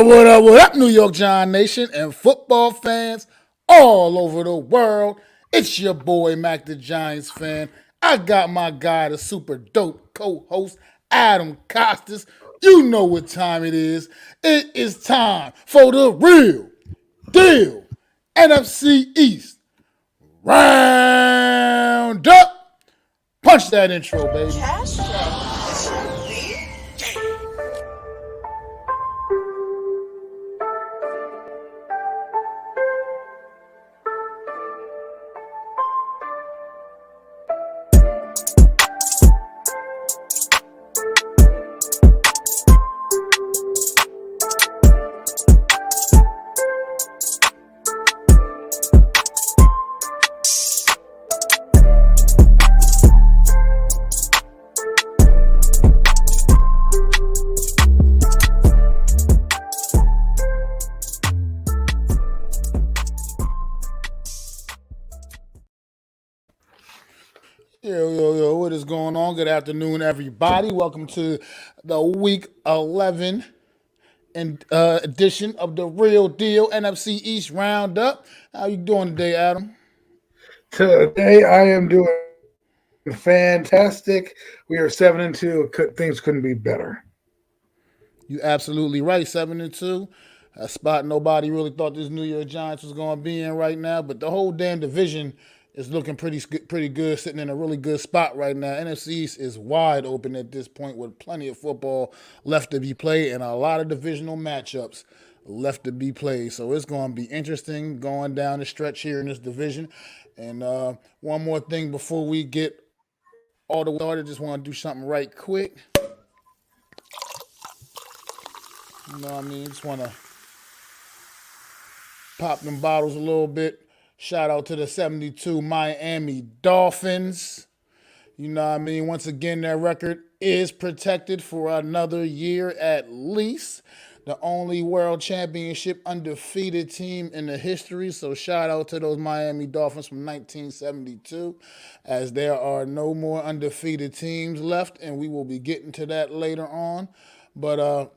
What up, New York Giant Nation and football fans all over the world? It's your boy, Mac the Giants fan. I got my guy, the super dope co-host, Adam Costas. You know what time it is. It is time for the real deal NFC East Round-Up. Punch that intro, baby. Yo, what is going on? Good afternoon, everybody. Welcome to the Week 11 edition of the Real Deal NFC East Roundup. How you doing today, Adam? Today I am doing fantastic. We are 7-2. Things couldn't be better. You absolutely right. 7-2. A spot nobody really thought this New York Giants was going to be in right now, but the whole damn division is looking pretty good, sitting in a really good spot right now. NFC East is wide open at this point with plenty of football left to be played and a lot of divisional matchups left to be played. So it's going to be interesting going down the stretch here in this division. And one more thing before we get all the way started, just want to do something right quick. You know what I mean? Just want to pop them bottles a little bit. Shout out to the 72 Miami Dolphins. You know what I mean? Once again, their record is protected for another year at least. The only world championship undefeated team in the history. So shout out to those Miami Dolphins from 1972, as there are no more undefeated teams left, and we will be getting to that later on. But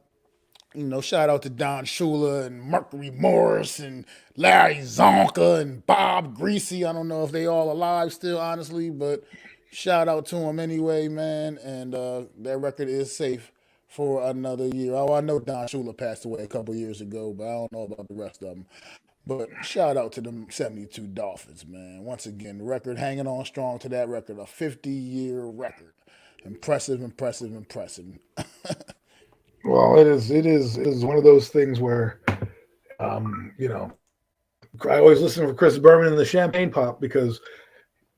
shout out to Don Shula and Mercury Morris and Larry Zonka and Bob Greasy. I don't know if they all alive still, honestly, but shout out to them anyway, man. And their record is safe for another year. Oh, I know Don Shula passed away a couple years ago, but I don't know about the rest of them. But shout out to them 72 Dolphins, man. Once again, the record hanging on strong to that record, a 50-year record. Impressive. Well, it is one of those things where, I always listen for Chris Berman and the Champagne Pop because,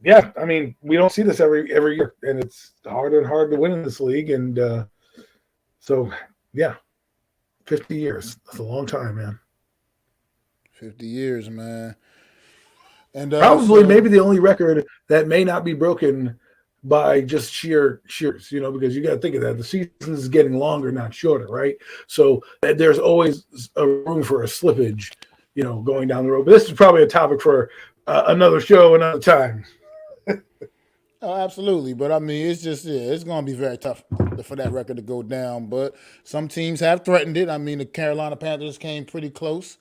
yeah, I mean, we don't see this every year, and it's hard to win in this league, and so yeah, 50 years. That's a long time, man. 50 years, man. And probably maybe the only record that may not be broken by just sheer, because you got to think of that. The season is getting longer, not shorter, right? So there's always a room for a slippage, going down the road. But this is probably a topic for another show, another time. Oh, absolutely. But, I mean, it's just, it's going to be very tough for that record to go down. But some teams have threatened it. I mean, the Carolina Panthers came pretty close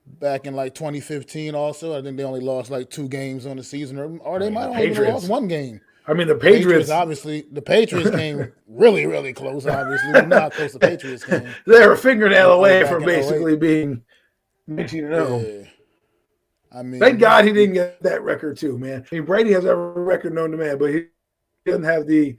back in, 2015 also. I think they only lost, 2 games on the season. Or they might have only lost 1 game. I mean, the Patriots obviously, the Patriots came really, really close, obviously. We know how close the Patriots came. They're a fingernail away from basically being 19-0. Yeah. I mean, thank God he didn't get that record too, man. I mean, Brady has every record known to man, but he doesn't have the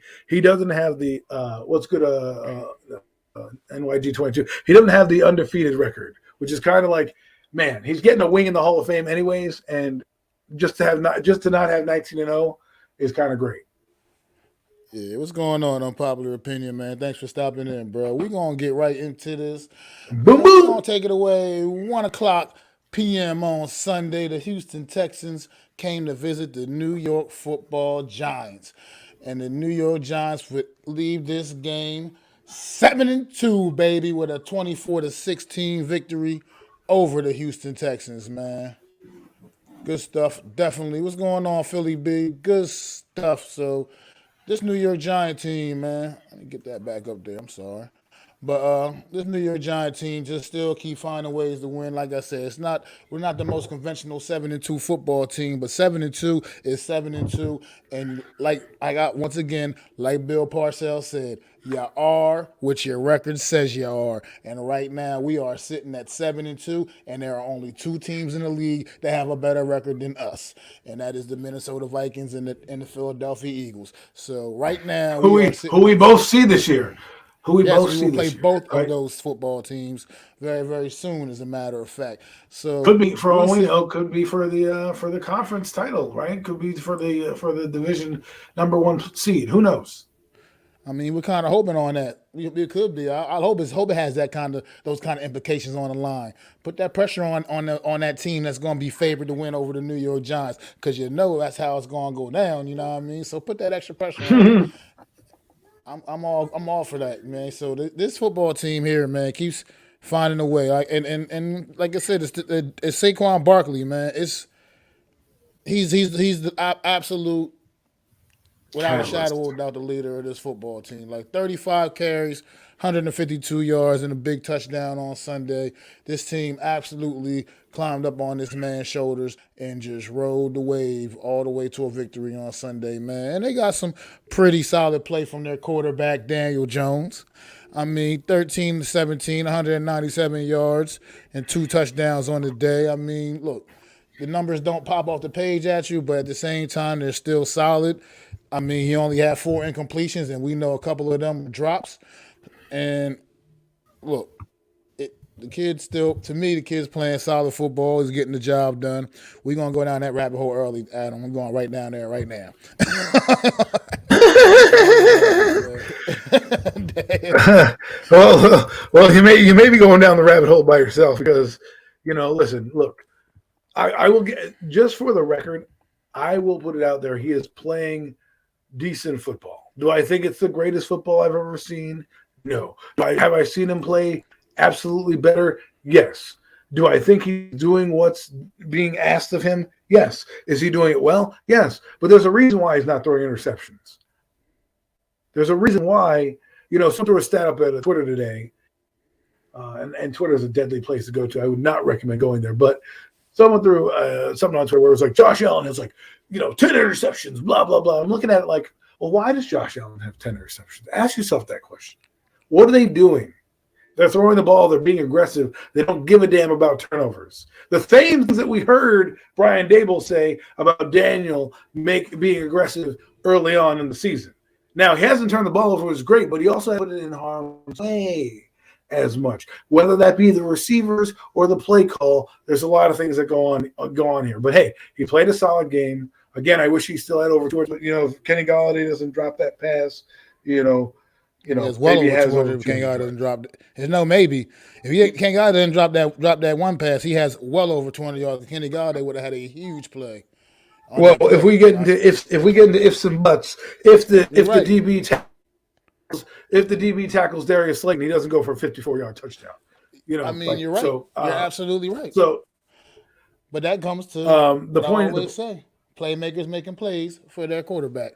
NYG 22. He doesn't have the undefeated record, which is kind of like, man, he's getting a wing in the Hall of Fame anyways, and just to not have 19-0 is kind of great. Yeah, what's going on, Unpopular Opinion, man? Thanks for stopping in, bro. We're going to get right into this. Boom, boom. We're going to take it away. 1 o'clock p.m. on Sunday, the Houston Texans came to visit the New York Football Giants. And the New York Giants would leave this game 7-2, baby, with a 24-16 victory over the Houston Texans, man. Good stuff, definitely. What's going on, Philly B? Good stuff. So this New York Giant team, man, let me get that back up there. I'm sorry. But this New York Giant team just still keep finding ways to win. Like I said, we're not the most conventional 7-2 football team, but 7-2 is 7-2. And like I got once again, like Bill Parcells said, you are what your record says you are. And right now we are sitting at 7-2, and there are only two teams in the league that have a better record than us, and that is the Minnesota Vikings and the Philadelphia Eagles. So right now Who we are we sitting. both see this year. Who we Yes, both we see will play this year, both of right? those football teams very, very soon, as a matter of fact. So Could be for we'll all we see. know. Could be for the conference title, right? Could be for the division number one seed. Who knows? I mean, we're kind of hoping on that. It could be. I hope it has those kind of implications on the line. Put that pressure on that team that's going to be favored to win over the New York Giants, because you know that's how it's going to go down. You know what I mean? So put that extra pressure on them. I'm all for that, man. So this football team here, man, keeps finding a way. Like and like I said, it's Saquon Barkley, man. He's the absolute, without a shadow Catalyst. of doubt, the leader of this football team. Like 35 carries, 152 yards, and a big touchdown on Sunday. This team absolutely climbed up on this man's shoulders and just rode the wave all the way to a victory on Sunday, man. And they got some pretty solid play from their quarterback, Daniel Jones. I mean, 13 to 17, 197 yards, and two touchdowns on the day. I mean, look, the numbers don't pop off the page at you, but at the same time, they're still solid. I mean, he only had four incompletions, and we know a couple of them were drops. And look, the kid's still, to me, the kid's playing solid football. He's getting the job done. We're going to go down that rabbit hole early, Adam. I'm going right down there right now. well, you may be going down the rabbit hole by yourself because, listen, look, I will get, just for the record, I will put it out there. He is playing decent football. Do I think it's the greatest football I've ever seen? No. Have I seen him play absolutely better? Yes. Do I think he's doing what's being asked of him? Yes. Is he doing it well? Yes. But there's a reason why he's not throwing interceptions. There's a reason why, someone threw a stat up at Twitter today, and Twitter is a deadly place to go to. I would not recommend going there, but someone threw something on Twitter where it was like, Josh Allen has 10 interceptions, blah, blah, blah. I'm looking at it like, well, why does Josh Allen have 10 interceptions? Ask yourself that question. What are they doing? They're throwing the ball. They're being aggressive. They don't give a damn about turnovers. The same things that we heard Brian Dable say about Daniel being aggressive early on in the season. Now, he hasn't turned the ball over, which is great, but he also had put it in harm's way as much. Whether that be the receivers or the play call, there's a lot of things that go on here. But, hey, he played a solid game. Again, I wish he still had over 200, but, if Kenny Golladay doesn't drop that pass, it's well maybe over has 200 if Ken Golladay doesn't drop it. There's no maybe. If Ken Golladay doesn't drop that one pass, he has well over 200 yards. Kenny Golladay would have had a huge play. Well, if we get into ifs and buts, if the DB tackles Darius Slayton, he doesn't go for a 54-yard touchdown. You're right. So, you're absolutely right. So, but that comes to the point. I always say, playmakers making plays for their quarterback,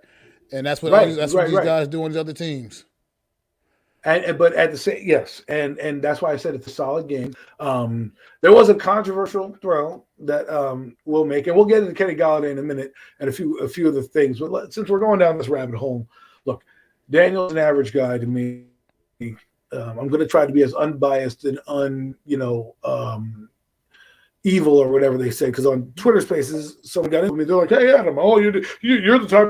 and that's what these guys do on these other teams. But at the same, yes, and that's why I said it's a solid game. There was a controversial throw that we'll make, and we'll get into Kenny Golladay in a minute and a few of the things. But since we're going down this rabbit hole, look, Daniel's an average guy to me. I'm going to try to be as unbiased and evil or whatever they say, because on Twitter Spaces, someone got into me. They're like, "Hey, Adam, you're the type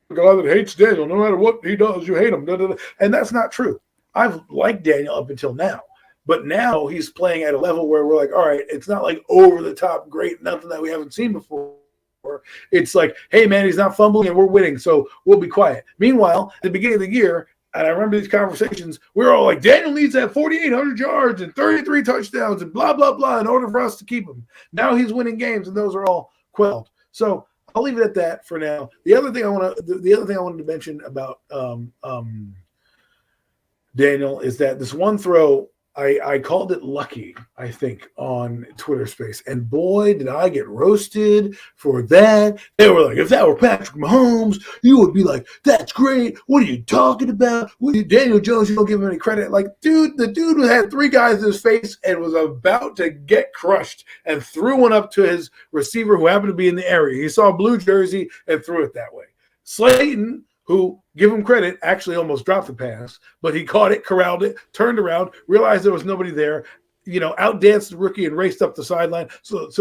of guy that hates Daniel. No matter what he does, you hate him." Da, da, da. And that's not true. I've liked Daniel up until now, but now he's playing at a level where we're like, all right, it's not like over the top great, nothing that we haven't seen before. It's like, hey, man, he's not fumbling and we're winning, so we'll be quiet. Meanwhile, at the beginning of the year, and I remember these conversations, we were all like, Daniel needs that 4,800 yards and 33 touchdowns and blah, blah, blah in order for us to keep him. Now he's winning games, and those are all quelled. So I'll leave it at that for now. The other thing I wanted to mention about Daniel is that this one throw I called it lucky, I think, on Twitter Space. And boy, did I get roasted for that. They were like, if that were Patrick Mahomes, you would be like, that's great. What are you talking about? Daniel Jones, you don't give him any credit. Like, dude, the dude had 3 guys in his face and was about to get crushed and threw one up to his receiver who happened to be in the area. He saw a blue jersey and threw it that way. Slayton, who, give him credit, actually almost dropped the pass, but he caught it, corralled it, turned around, realized there was nobody there, outdanced the rookie and raced up the sideline. So it's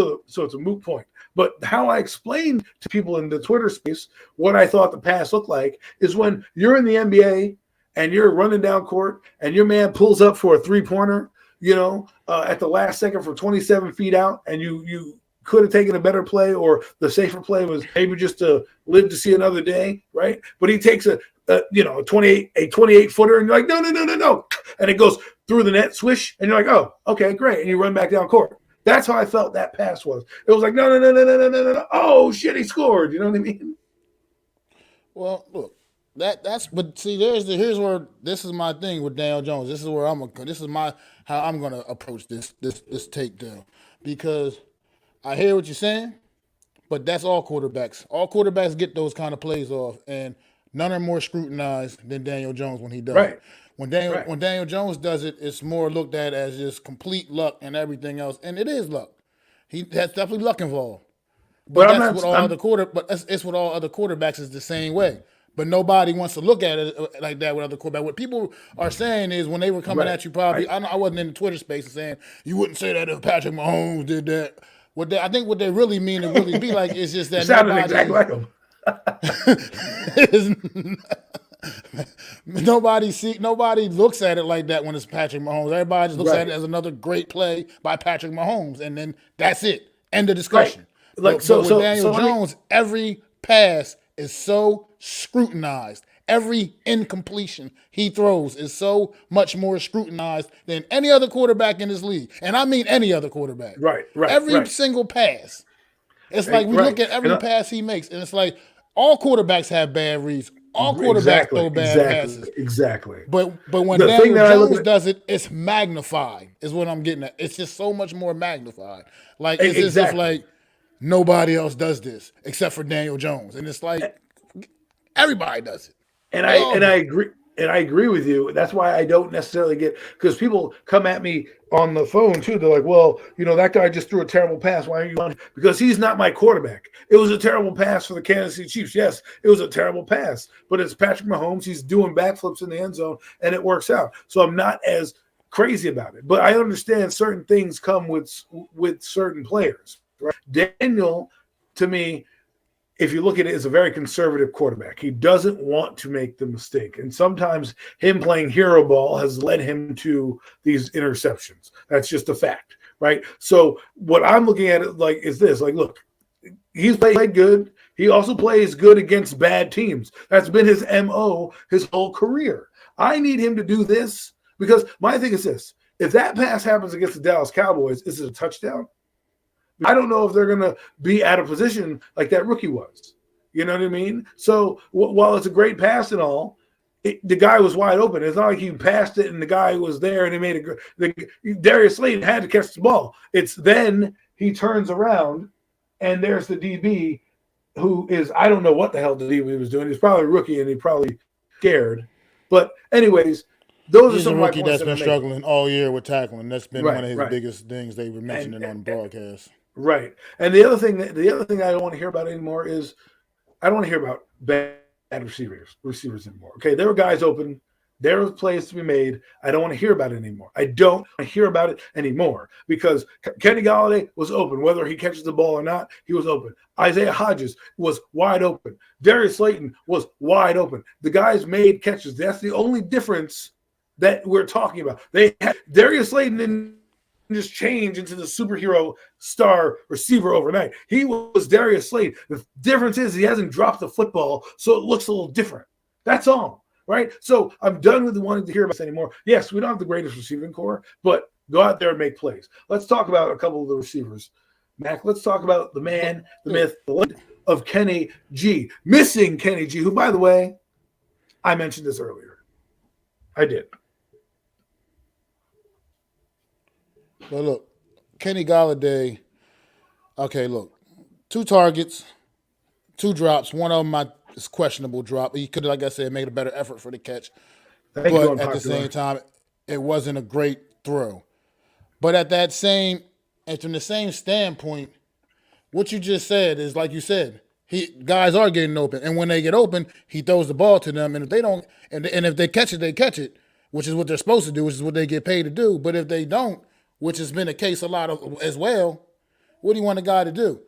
a moot point. But how I explained to people in the Twitter space what I thought the pass looked like is when you're in the NBA and you're running down court and your man pulls up for a 3-pointer, at the last second from 27 feet out, and you could have taken a better play, or the safer play was maybe just to live to see another day, right? But he takes a 28 footer, and you're like, no, and it goes through the net, swish, and you're like, oh, okay, great, and you run back down court. That's how I felt that pass was. It was like, no, oh shit, he scored. You know what I mean? Well, look, but see, here's where this is my thing with Daniel Jones. This is how I'm gonna approach this takedown, because I hear what you're saying, but that's all quarterbacks. All quarterbacks get those kind of plays off, and none are more scrutinized than Daniel Jones when he does it. When Daniel Jones does it, it's more looked at as just complete luck and everything else, and it is luck. That's definitely luck involved. But it's with all other quarterbacks is the same way. But nobody wants to look at it like that with other quarterbacks. What people are saying is when they were coming at you, probably I wasn't in the Twitter space and saying you wouldn't say that if Patrick Mahomes did that. I think what they really mean to really be like is just that sounded exactly like him. Nobody looks at it like that when it's Patrick Mahomes. Everybody just looks at it as another great play by Patrick Mahomes, and then that's it. End of discussion. Right. With Daniel Jones, every pass is so scrutinized. Every incompletion he throws is so much more scrutinized than any other quarterback in this league. And I mean any other quarterback. Right. Every single pass. It's like we look at every pass he makes, and it's like all quarterbacks have bad reads. All quarterbacks throw bad passes. Exactly. But when Daniel Jones does it, it's magnified, is what I'm getting at. It's just so much more magnified. Like, it's as if, like, nobody else does this except for Daniel Jones. And it's like, everybody does it. And I agree. And I agree with you. That's why I don't necessarily because people come at me on the phone too. They're like, well, that guy just threw a terrible pass. Why are you on? Because he's not my quarterback. It was a terrible pass for the Kansas City Chiefs. Yes, it was a terrible pass. But it's Patrick Mahomes. He's doing backflips in the end zone, and it works out. So I'm not as crazy about it. But I understand certain things come with certain players. Right? Daniel, to me, if you look at it, is a very conservative quarterback. He doesn't want to make the mistake. And sometimes him playing hero ball has led him to these interceptions. That's just a fact, right? So what I'm looking at it like is this. Like, look, he's played good. He also plays good against bad teams. That's been his MO his whole career. I need him to do this because my thing is this. If that pass happens against the Dallas Cowboys, is it a touchdown? I don't know if they're going to be out of position like that rookie was. You know what I mean? So while it's a great pass and all, the guy was wide open. It's not like he passed it and the guy was there and he made Darius Slayton had to catch the ball. It's then he turns around and there's the DB who is, I don't know what the hell the DB was doing. He's probably a rookie and he probably scared. But anyways, those are some of my points. He's a rookie that's been struggling all year with tackling. That's been one of his biggest things they've been mentioning on broadcast. Right. And the other thing I don't want to hear about anymore is I don't want to hear about bad receivers anymore. Okay, there were guys open. There were plays to be made. I don't want to hear about it anymore. I don't want to hear about it anymore because Kenny Golladay was open. Whether he catches the ball or not, he was open. Isaiah Hodgins was wide open. Darius Slayton was wide open. The guys made catches. That's the only difference that we're talking about. Darius Slayton didn't just change into the superhero star receiver overnight. He was Darius Slayton. The difference is he hasn't dropped the football, so it looks a little different. That's all, right? So I'm done with wanting to hear about this anymore. Yes, we don't have the greatest receiving core, but go out there and make plays. Let's talk about a couple of the receivers. Mac, let's talk about the man, the myth, the legend of Kenny G. Missing Kenny G, who, by the way, I mentioned this earlier. I did. But look, Kenny Galladay. Okay, look, 2 targets, 2 drops. One of them is questionable drop. He could, like I said, made a better effort for the catch. Thank you, But at the unpopular. same time, it wasn't a great throw. But and from the same standpoint, what you just said is like you said. Guys are getting open, and when they get open, he throws the ball to them. And if they don't, and if they catch it, they catch it, which is what they're supposed to do, which is what they get paid to do. But if they don't, which has been the case a lot of as well, what do you want a guy to do?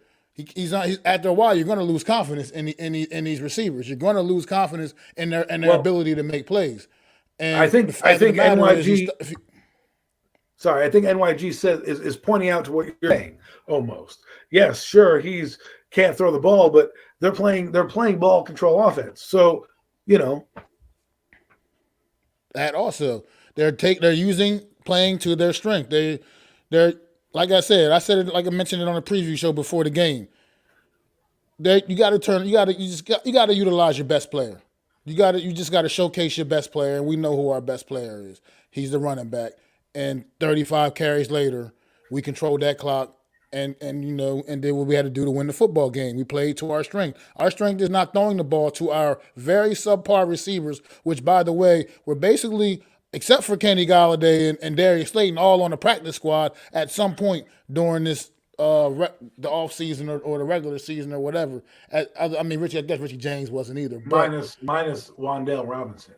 After a while, you're going to lose confidence in these receivers. You're going to lose confidence in their ability to make plays. And I think the fact of the matter NYG. is, Sorry, I think NYG is pointing out to what you're saying almost. Yes, sure, he's can't throw the ball, but they're playing ball control offense. So, that also they're using playing to their strength. They're like I said it like I mentioned it on a preview show before the game. You got to utilize your best player. You just got to showcase your best player, and we know who our best player is. He's the running back. And 35 carries later, we controlled that clock, and did what we had to do to win the football game. We played to our strength. Our strength is not throwing the ball to our very subpar receivers, which, by the way, were basically, except for Kenny Galladay and Darius Slayton, all on the practice squad at some point during this the off season or the regular season or whatever. I guess Richie James wasn't either. But, minus Wan'Dale Robinson.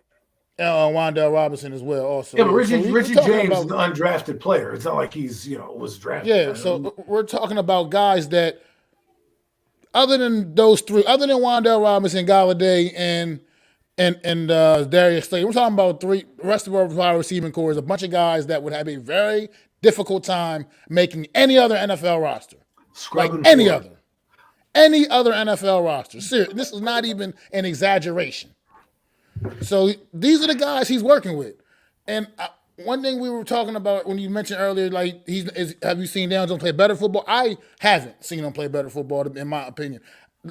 Wan'Dale Robinson as well. Also, yeah, but Richie James is an undrafted player. It's not like he's was drafted. Yeah, so we're talking about guys that, other than those three, other than Wan'Dale Robinson, Galladay, and Darius Slayton, we're talking about the rest of our wide receiving core is a bunch of guys that would have a very difficult time making any other NFL roster, any other NFL roster. Seriously, this is not even an exaggeration. So these are the guys he's working with. And one thing we were talking about when you mentioned earlier, like have you seen Daniel Jones play better football? I haven't seen him play better football, in my opinion.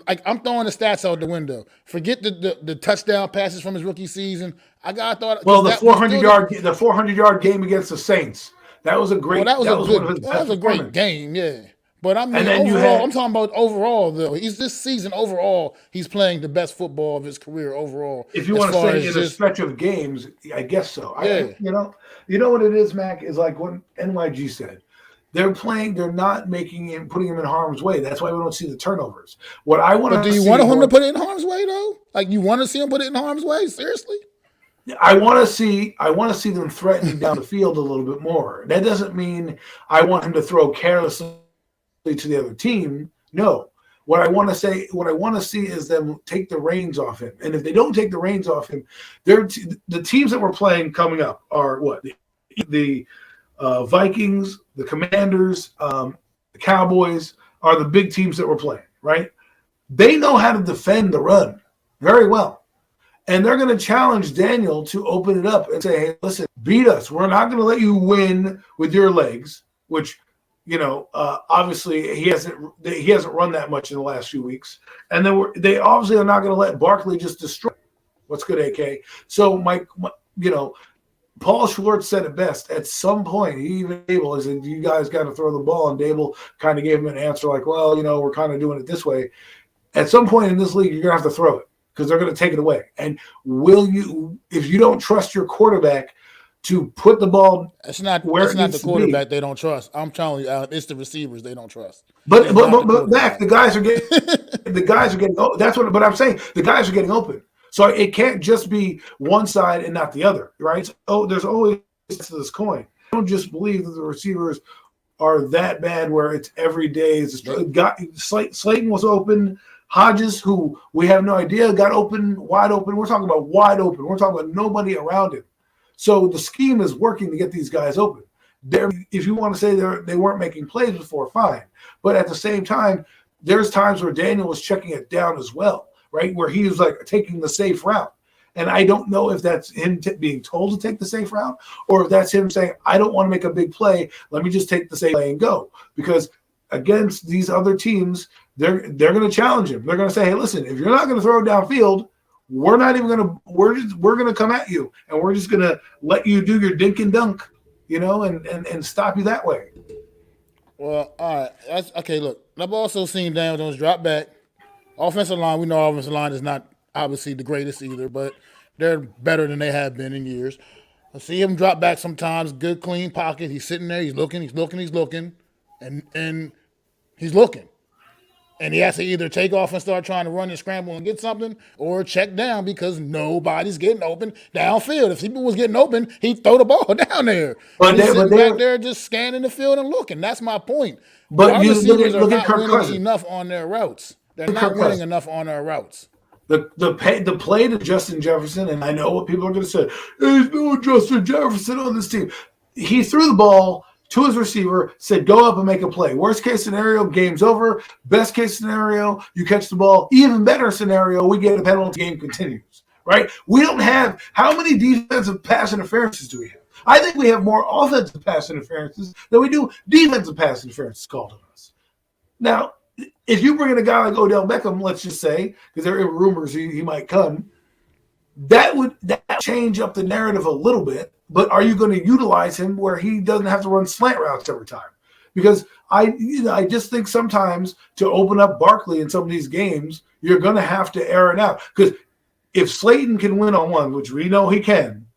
Like, I'm throwing the stats out the window. Forget the touchdown passes from his rookie season. The 400-yard game against the Saints. That was a great. That was a great game, yeah. But I mean, I'm talking about overall though. This season overall, he's playing the best football of his career overall. If you want to say in a stretch of games, I guess so. Yeah. You know what it is, Mac, is like what NYG said. They're not putting him in harm's way. That's why we don't see the turnovers. What I want to do you want him to put it in harm's way though? Like, you want to see him put it in harm's way? Seriously? I want to see them threatening down the field a little bit more. That doesn't mean I want him to throw carelessly to the other team. No. What I want to see is them take the reins off him. And if they don't take the reins off him, the teams that we're playing coming up are what? The Vikings, the Commanders, the Cowboys are the big teams that we're playing, right? They know how to defend the run very well. And they're going to challenge Daniel to open it up and say, hey, listen, beat us. We're not going to let you win with your legs, which, obviously he hasn't run that much in the last few weeks. And then they obviously are not going to let Barkley just destroy. What's good, AK? So, Paul Schwartz said it best. At some point, he even said, you guys got to throw the ball. And Dable kind of gave him an answer like, well, we're kind of doing it this way. At some point in this league, you're going to have to throw it, because they're going to take it away. And if you don't trust your quarterback to put the ball it's not the quarterback they don't trust. I'm telling you, it's the receivers they don't trust. But Mac, the guys are getting that's what. But I'm saying the guys are getting open. So it can't just be one side and not the other, right? So, there's always this coin. I don't just believe that the receivers are that bad where it's every day. Slayton was open. Hodges, who we have no idea, got wide open. We're talking about wide open. We're talking about nobody around him. So the scheme is working to get these guys open. If you want to say they weren't making plays before, fine. But at the same time, there's times where Daniel was checking it down as well, right? Where he was like taking the safe route. And I don't know if that's him being told to take the safe route, or if that's him saying, I don't want to make a big play. Let me just take the safe play and go. Because against these other teams, they're going to challenge him. They're going to say, hey, listen, if you're not going to throw it downfield, we're going to come at you, and we're just going to let you do your dink and dunk, and stop you that way. Well, all right. That's okay. Look, I've also seen Daniel Jones drop back. Offensive line, we know offensive line is not obviously the greatest either, but they're better than they have been in years. I see him drop back sometimes. Good, clean pocket. He's sitting there. He's looking, and he's looking. And he has to either take off and start trying to run and scramble and get something, or check down because nobody's getting open downfield. If people was getting open, he'd throw the ball down there. But And he's sitting back they're there just scanning the field and looking. That's my point. but Our you receivers are look at not Kirk winning Cousins. enough on their routes. They're Look at not Kirk winning Cousins. enough on their routes. The play to Justin Jefferson, and I know what people are going to say. There's no Justin Jefferson on this team. He threw the ball to his receiver, said, go up and make a play. Worst case scenario, game's over. Best case scenario, you catch the ball. Even better scenario, we get a penalty, game continues. Right? We don't have – how many defensive pass interferences do we have? I think we have more offensive pass interferences than we do defensive pass interferences called on us. Now, if you bring in a guy like Odell Beckham, let's just say, because there are rumors he might come, that would change up the narrative a little bit. But are you going to utilize him where he doesn't have to run slant routes every time? Because I just think sometimes to open up Barkley in some of these games, you're going to have to air it out. Because if Slayton can win on one, which we know he can,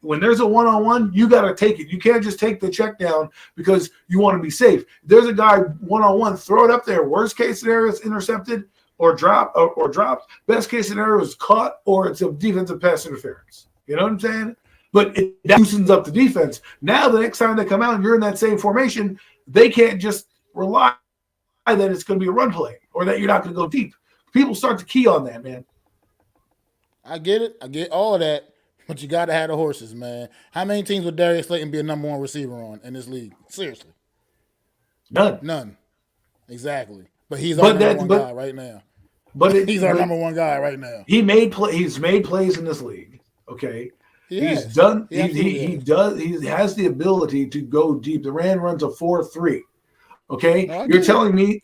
when there's a one-on-one, you got to take it. You can't just take the check down because you want to be safe. There's a guy one-on-one, throw it up there. Worst case scenario is intercepted or dropped. Best case scenario is caught or it's a defensive pass interference. You know what I'm saying? But that loosens up the defense. Now the next time they come out and you're in that same formation, they can't just rely that it's going to be a run play or that you're not going to go deep. People start to key on that, man. I get it. I get all of that. But you got to have the horses, man. How many teams would Darius Slayton be a number one receiver on in this league? Seriously. None. Exactly. But he's our number one guy right now. He's our number one guy right now. He's made plays in this league. Okay. He has the ability to go deep. The Rand runs a 4-3. Okay. No, You're telling me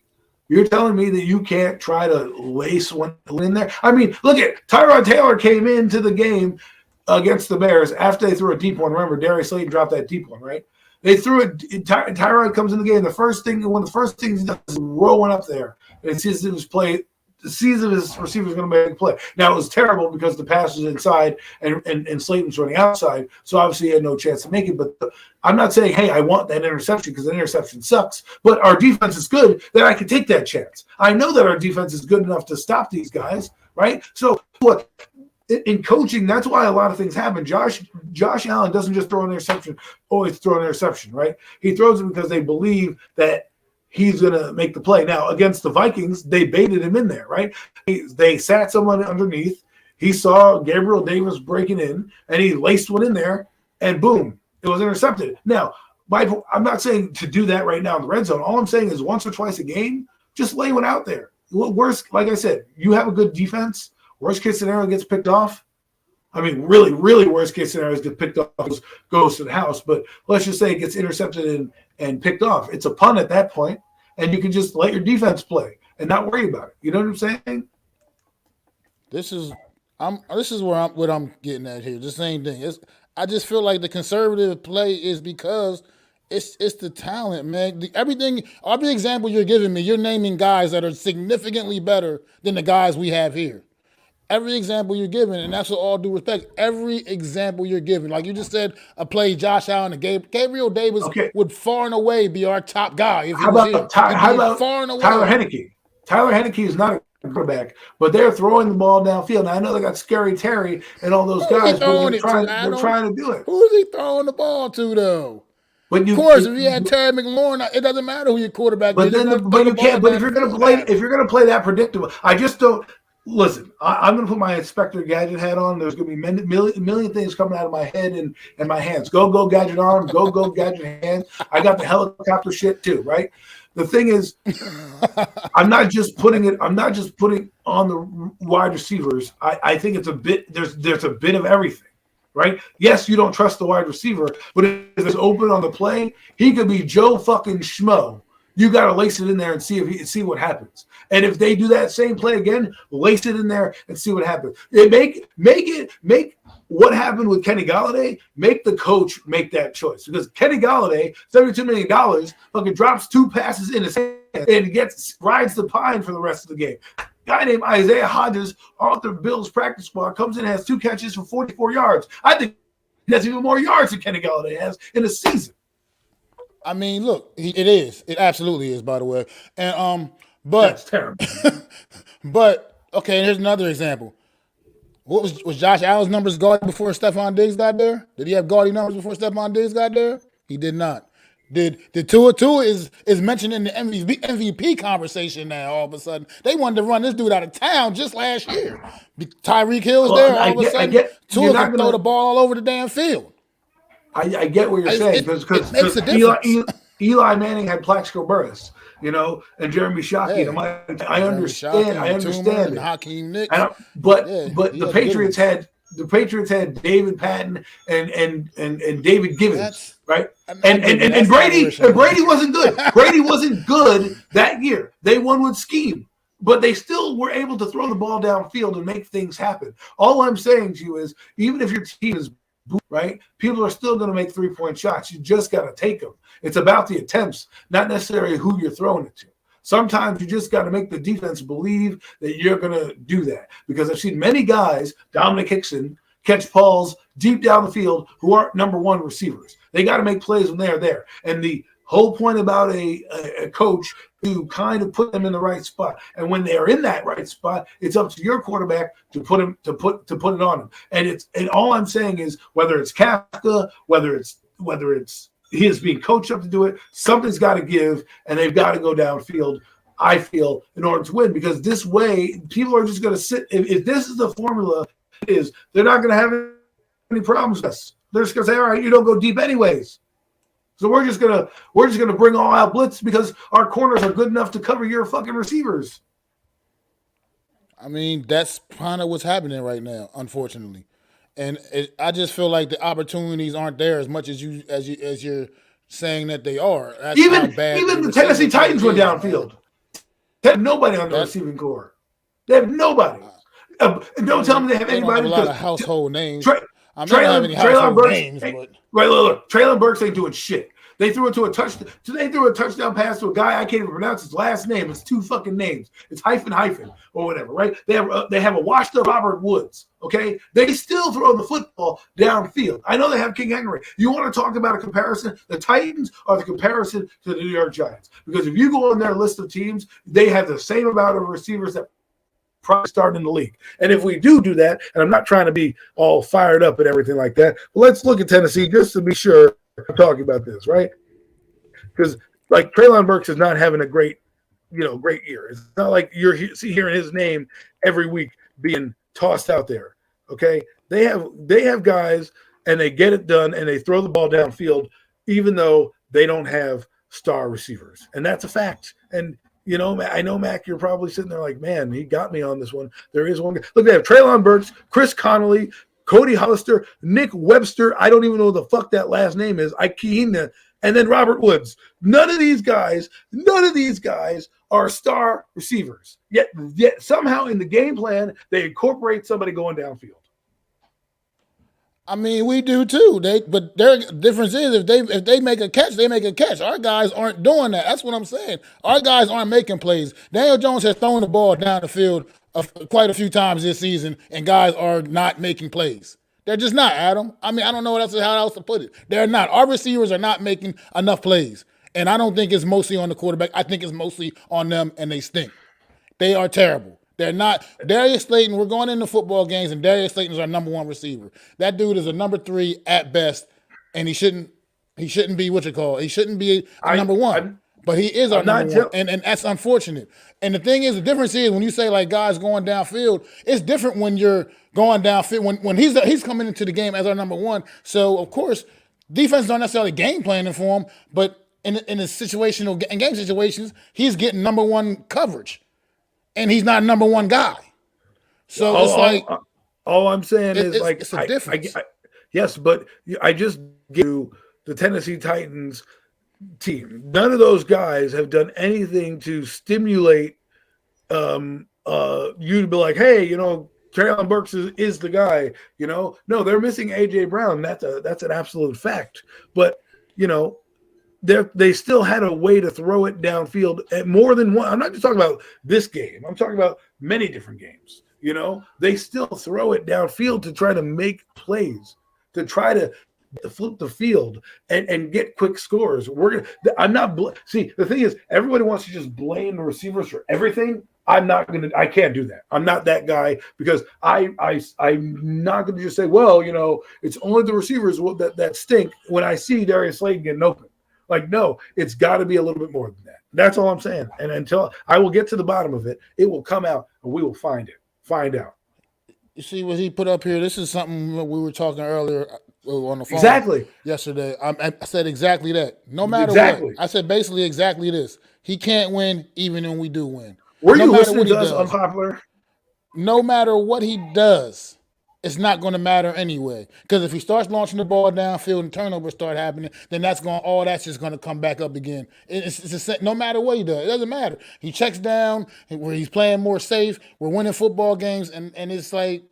that you can't try to lace one in there? I mean, look at Tyrod Taylor came into the game against the Bears after they threw a deep one. Remember, Darius Slayton dropped that deep one, right? They threw it. Tyrod comes in the game. One of the first things he does is roll one up there. And sees his receiver's going to make a play. Now, it was terrible because the pass was inside and Slayton's running outside. So, obviously, he had no chance to make it. But I'm not saying, hey, I want that interception because the interception sucks. But our defense is good that I can take that chance. I know that our defense is good enough to stop these guys, right? So, look, in coaching, that's why a lot of things happen. Josh Allen doesn't just throw an interception, always throw an interception, right? He throws it because they believe that he's going to make the play. Now, against the Vikings, they baited him in there, right? They sat someone underneath. He saw Gabriel Davis breaking in, and he laced one in there, and boom, it was intercepted. Now, I'm not saying to do that right now in the red zone. All I'm saying is once or twice a game, just lay one out there. Worst, like I said, you have a good defense. Worst case scenario gets picked off. I mean, really, really worst case scenarios get picked off, goes to the house. But let's just say it gets intercepted and picked off. It's a punt at that point, and you can just let your defense play and not worry about it. You know what I'm saying? This is what I'm getting at here. The same thing. I just feel like the conservative play is because it's the talent, man. Every example you're giving me, you're naming guys that are significantly better than the guys we have here. Every example you're giving, and that's with all due respect, every example you're giving. Like you just said, a play Josh Allen and Gabriel Davis would far and away be our top guy if he was here. How about far and away. Tyler Heineke? Tyler Heineke is not a quarterback, but they're throwing the ball downfield. Now, I know they got Scary Terry and all those guys, but they're trying to do it. Who is he throwing the ball to, though? Of course, if you had Terry McLaurin, it doesn't matter who your quarterback is. But you can't. But if you're going to play that predictable, I just don't. Listen, I'm going to put my Inspector Gadget hat on. There's going to be a million things coming out of my head and my hands. Go, Gadget arm. Go, Gadget hand. I got the helicopter shit too, right? The thing is, I'm not just putting on the wide receivers. I think it's a bit. There's a bit of everything, right? Yes, you don't trust the wide receiver, but if it's open on the play, he could be Joe fucking Schmo. You got to lace it in there and see what happens. And if they do that same play again, lace it in there and see what happens. Make what happened with Kenny Golladay, make the coach make that choice. Because Kenny Golladay, $72 million, fucking drops 2 passes in his hand and rides the pine for the rest of the game. Guy named Isaiah Hodgins off the Bills practice squad comes in and has 2 catches for 44 yards. I think that's even more yards than Kenny Golladay has in a season. I mean, look, it is. It absolutely is, by the way. And but that's terrible. But okay, here's another example. What was Josh Allen's numbers gaudy before Stephon Diggs got there? Did he have gaudy numbers before Stephon Diggs got there? He did not. Did Tua is mentioned in the MVP conversation now? All of a sudden, they wanted to run this dude out of town just last year. Tyreek Hill's there. All of a sudden, Tua can throw the ball all over the damn field. I get what you're saying because Eli Manning had Plaxico Burress, and Jeremy Shockey. Yeah. I understand. I understand. And Hakeem Nicks. But the Patriots had David Patton and David Givens, right? And Brady wasn't good. Brady wasn't good that year. They won with scheme, but they still were able to throw the ball downfield and make things happen. All I'm saying to you is, even if your team is right, people are still going to make 3-point shots. You just got to take them. It's about the attempts, not necessarily who you're throwing it to. Sometimes you just got to make the defense believe that you're going to do that, because I've seen many guys, Dominic Hickson, catch balls deep down the field who aren't number 1 receivers. They got to make plays when they're there. And the whole point about a coach to kind of put them in the right spot. And when they're in that right spot, it's up to your quarterback to put it on them. And all I'm saying is, whether it's Kafka, whether it's he is being coached up to do it, something's got to give, and they've got to go downfield, I feel, in order to win. Because this way, people are just going to sit. If this is the formula, they're not going to have any problems with us. They're just going to say, all right, you don't go deep anyways. So we're just gonna bring all out blitz because our corners are good enough to cover your fucking receivers. I mean, that's kind of what's happening right now, unfortunately. And I just feel like the opportunities aren't there as much as you're saying that they are. That's even how bad the Tennessee Titans were downfield. They have nobody on the receiving core. They have nobody. Don't tell me they have anybody. Don't have a lot of household names. I'm not having any household names, but right, look, Traylon Burks ain't doing shit. They threw a touchdown pass to a guy I can't even pronounce his last name. It's 2 fucking names. It's hyphen or whatever, right? They have a washed up Robert Woods. Okay, they still throw the football downfield. I know they have King Henry. You want to talk about a comparison? The Titans are the comparison to the New York Giants, because if you go on their list of teams, they have the same amount of receivers that probably start in the league. And if we do that, and I'm not trying to be all fired up and everything like that, but let's look at Tennessee just to be sure I'm talking about this, right? Because like Traylon Burks is not having a great year. It's not like you're hearing his name every week being tossed out there. Okay, they have guys, and they get it done, and they throw the ball downfield, even though they don't have star receivers, and that's a fact. And I know, Mac, you're probably sitting there like, man, he got me on this one. There is one guy. Look, they have Traylon Burks, Chris Connolly, Cody Hollister, Nick Webster. I don't even know what the fuck that last name is. Ikehina, and then Robert Woods. None of these guys are star receivers. Yet somehow in the game plan, they incorporate somebody going downfield. I mean, we do too. But their difference is if they make a catch, they make a catch. Our guys aren't doing that. That's what I'm saying. Our guys aren't making plays. Daniel Jones has thrown the ball down the field quite a few times this season, and guys are not making plays. They're just not, Adam. I mean, I don't know how else to put it. They're not. Our receivers are not making enough plays, and I don't think it's mostly on the quarterback. I think it's mostly on them, and they stink. They are terrible. They're not. Darius Slayton, we're going into football games, and Darius Slayton is our number 1 receiver. That dude is a number 3 at best, and he shouldn't be what you call. He shouldn't be a number 1. But he is our number 1, and that's unfortunate. And the thing is, the difference is when you say like guys going downfield, it's different when you're going downfield. When he's coming into the game as our number 1. So of course, defense don't necessarily game planning for him, but in game situations, he's getting number 1 coverage, and he's not a number 1 guy. So it's like all I'm saying is like it's a difference. Yes, but I just give you the Tennessee Titans team. None of those guys have done anything to stimulate you to be like, hey, Traylon Burks is the guy. No, they're missing AJ Brown. That's an absolute fact. But they still had a way to throw it downfield at more than one. I'm not just talking about this game. I'm talking about many different games. They still throw it downfield to try to make plays, to try to flip the field and get quick scores. See, the thing is, everybody wants to just blame the receivers for everything. I can't do that. I'm not that guy, because I'm not going to just say, well, it's only the receivers that stink when I see Darius Slayton getting open. Like, no, it's got to be a little bit more than that. That's all I'm saying. And until I will get to the bottom of it, it will come out and we will find out. You see what he put up here? This is something we were talking earlier on the phone Exactly. yesterday. I said exactly that. No matter Exactly. what. I said basically exactly this. He can't win even when we do win. Were you listening to us unpopular? No matter what he does, it's not going to matter anyway. Because if he starts launching the ball downfield and turnovers start happening, then all that's just going to come back up again. No matter what he does, it doesn't matter. He checks down where he's playing more safe. We're winning football games, and it's like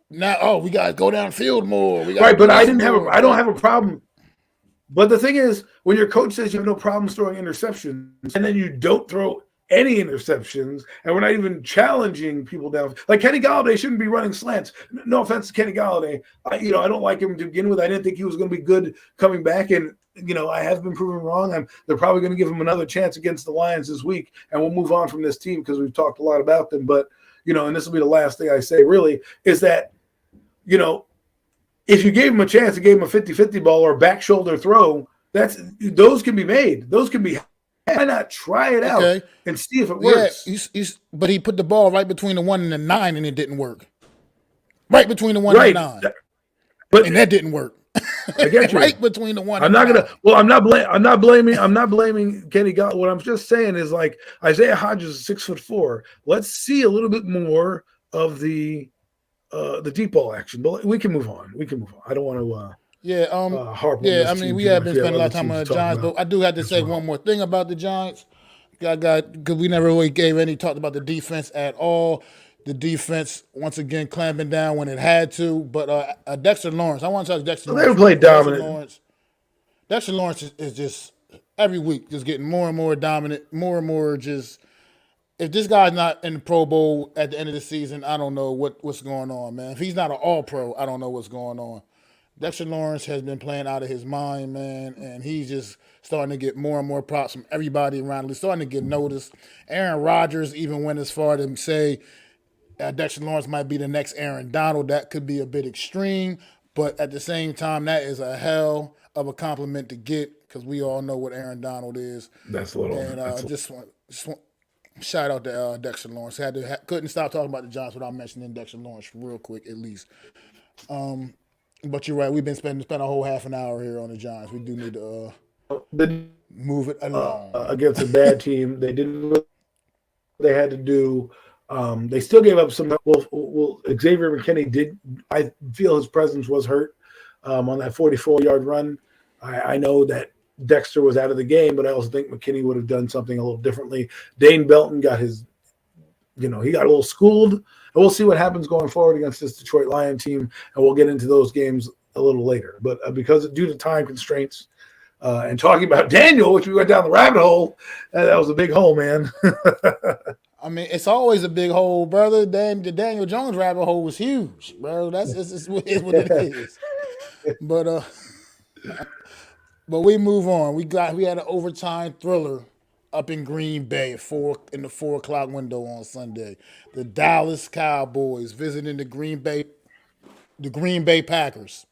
now, we got to go downfield more. Right, but I don't have a problem. But the thing is, when your coach says you have no problem throwing interceptions, and then you don't throw any interceptions, and we're not even challenging people down. Like Kenny Golladay shouldn't be running slants. No offense to Kenny Golladay. I don't like him to begin with. I didn't think he was going to be good coming back, and I have been proven wrong. They're probably going to give him another chance against the Lions this week, and we'll move on from this team because we've talked a lot about them. But and this will be the last thing I say, really, is that if you gave him a chance, you gave him a 50-50 ball or a back shoulder throw, those can be made. Those can be. Why not try it out and see if it works? Yeah, but he put the ball right between the 1 and the 9, and it didn't work. Right between the 1 and the 9, and that didn't work. I get you. Right between the 1. I'm not gonna. Well, I'm not blaming Kenny Golladay. What I'm just saying is, like, Isaiah Hodgins is 6'4". Let's see a little bit more of the deep ball action. But we can move on. I don't want to. Harp on this team. We have been spending a lot of time on the Giants, but I do have to say one more thing about the Giants. Because we never really talked about the defense at all. The defense, once again, clamping down when it had to. But Dexter Lawrence, I want to talk Dexter Lawrence. They played dominant. Dexter Lawrence is just, every week, just getting more and more dominant, more and more just, if this guy's not in the Pro Bowl at the end of the season, I don't know what's going on, man. If he's not an All-Pro, I don't know what's going on. Dexter Lawrence has been playing out of his mind, man, and he's just starting to get more and more props from everybody around. He's starting to get noticed. Aaron Rodgers even went as far to say Dexter Lawrence might be the next Aaron Donald. That could be a bit extreme, but at the same time, that is a hell of a compliment to get, because we all know what Aaron Donald is. That's a little. And just want shout out to Dexter Lawrence. Couldn't stop talking about the Giants without mentioning Dexter Lawrence real quick, at least. But you're right. We've been spent a whole half an hour here on the Giants. We do need to move it along. Against a bad team, they did what they had to do. They still gave up some. Well, Xavier McKinney did. I feel his presence was hurt on that 44-yard run. I know that Dexter was out of the game, but I also think McKinney would have done something a little differently. Dane Belton got his. He got a little schooled, and we'll see what happens going forward against this Detroit Lion team, and we'll get into those games a little later. But because due to time constraints, and talking about Daniel, which we went down the rabbit hole, that was a big hole, man. I mean, it's always a big hole, brother. The Daniel Jones rabbit hole was huge, bro. It's what it is. But we move on. We had an overtime thriller up in Green Bay in the 4 o'clock window on Sunday. The Dallas Cowboys visiting the Green Bay Packers.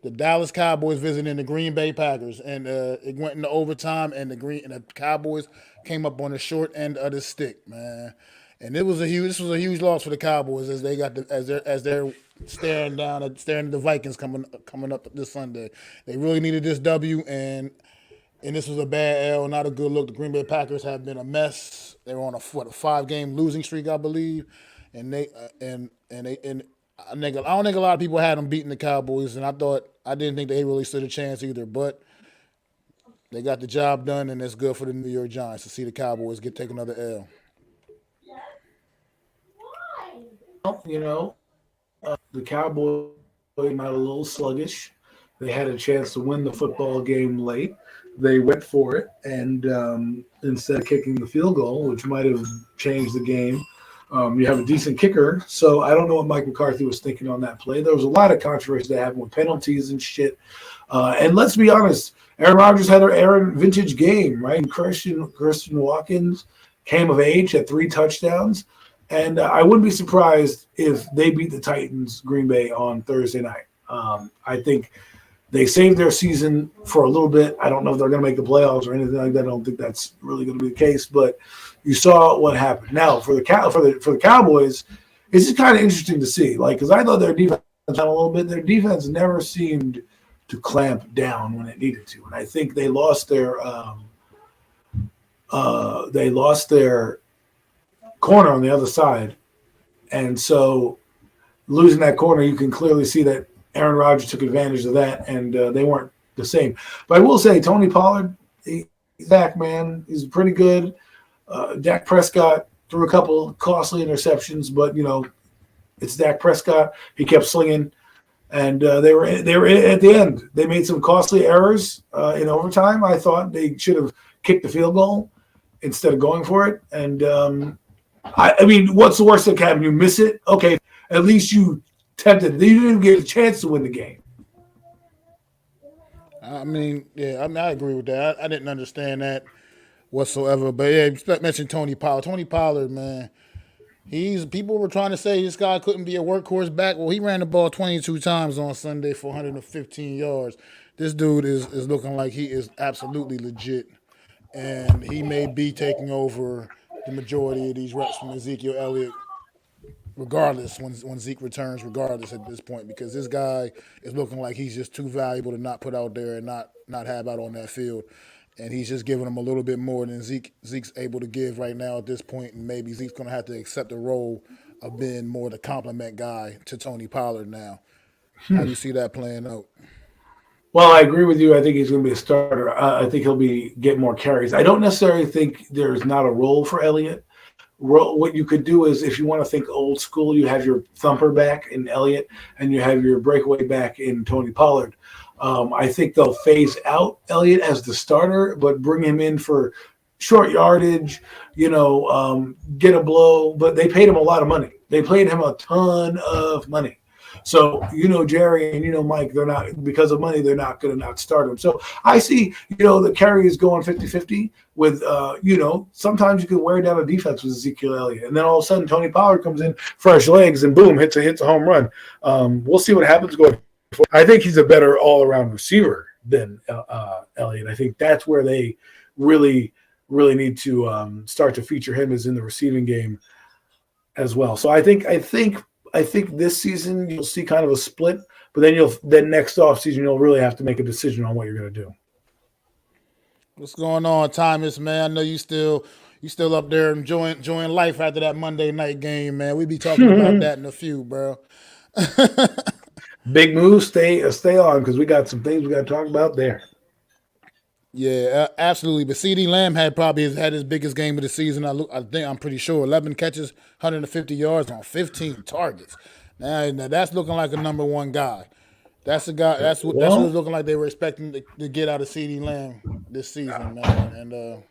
The Dallas Cowboys visiting the Green Bay Packers, and it went into overtime, and the Cowboys came up on the short end of the stick, man. And this was a huge loss for the Cowboys as they're staring at the Vikings coming up this Sunday. They really needed this W, and this was a bad L, not a good look. The Green Bay Packers have been a mess. They were on a 5-game losing streak, I believe, and I don't think a lot of people had them beating the Cowboys, and I didn't think they really stood a chance either. But They got the job done, and it's good for the New York Giants to see the Cowboys take another L. You know, the Cowboys came out a little sluggish. They had a chance to win the football game late. They went for it, and instead of kicking the field goal, which might have changed the game, you have a decent kicker. So I don't know what Mike McCarthy was thinking on that play. There was a lot of controversy that happened with penalties and shit. And let's be honest, Aaron Rodgers had an Aaron vintage game, right? And Christian Watkins came of age, had 3 touchdowns. And I wouldn't be surprised if they beat the Titans, Green Bay, on Thursday night. I think they saved their season for a little bit. I don't know if they're going to make the playoffs or anything like that. I don't think that's really going to be the case. But you saw what happened. Now for the Cowboys, it's just kind of interesting to see. Like, because I thought their defense down a little bit. Their defense never seemed to clamp down when it needed to, and I think they lost their corner on the other side, and so losing that corner, you can clearly see that Aaron Rodgers took advantage of that, and they weren't the same. But I will say, Tony Pollard, he's back, man. He's pretty good. Dak Prescott threw a couple costly interceptions, but it's Dak Prescott. He kept slinging, and they were at the end. They made some costly errors in overtime. I thought they should have kicked the field goal instead of going for it, and. I mean, what's the worst that can happen? You miss it? Okay, at least you tempted. You didn't even get a chance to win the game. I agree with that. I didn't understand that whatsoever. But yeah, you mentioned Tony Pollard. Tony Pollard, man, people were trying to say this guy couldn't be a workhorse back. Well, he ran the ball 22 times on Sunday for 115 yards. This dude is looking like he is absolutely legit, and he may be taking over the majority of these reps from Ezekiel Elliott, regardless, when Zeke returns, regardless at this point, because this guy is looking like he's just too valuable to not put out there and not have out on that field. And he's just giving them a little bit more than Zeke's able to give right now at this point, and maybe Zeke's going to have to accept the role of being more the complement guy to Tony Pollard now. How do you see that playing out? Well, I agree with you. I think he's going to be a starter. I think he'll get more carries. I don't necessarily think there's not a role for Elliott. What you could do is, if you want to think old school, you have your thumper back in Elliott, and you have your breakaway back in Tony Pollard. I think they'll phase out Elliott as the starter, but bring him in for short yardage, get a blow. But they paid him a lot of money. They paid him a ton of money. So, Jerry and Mike, they're not, because of money, they're not going to not start him. So I see, the carry is going 50-50 with, sometimes you can wear down a defense with Ezekiel Elliott. And then all of a sudden, Tony Pollard comes in, fresh legs, and boom, hits a home run. We'll see what happens going forward. I think he's a better all-around receiver than Elliott. I think that's where they really, really need to start to feature him, is in the receiving game as well. So I think this season you'll see kind of a split, but then next offseason you'll really have to make a decision on what you're going to do. What's going on, Thomas, man? I know you still up there enjoying life after that Monday night game, man. We be talking about that in a few, bro. Big move, stay on, because we got some things we got to talk about there. Yeah, absolutely. But CD Lamb had his biggest game of the season. I'm pretty sure 11 catches, 150 yards on 15 targets. Now that's looking like a number one guy. That's a guy. That's what it's looking like they were expecting to get out of CD Lamb this season, man. And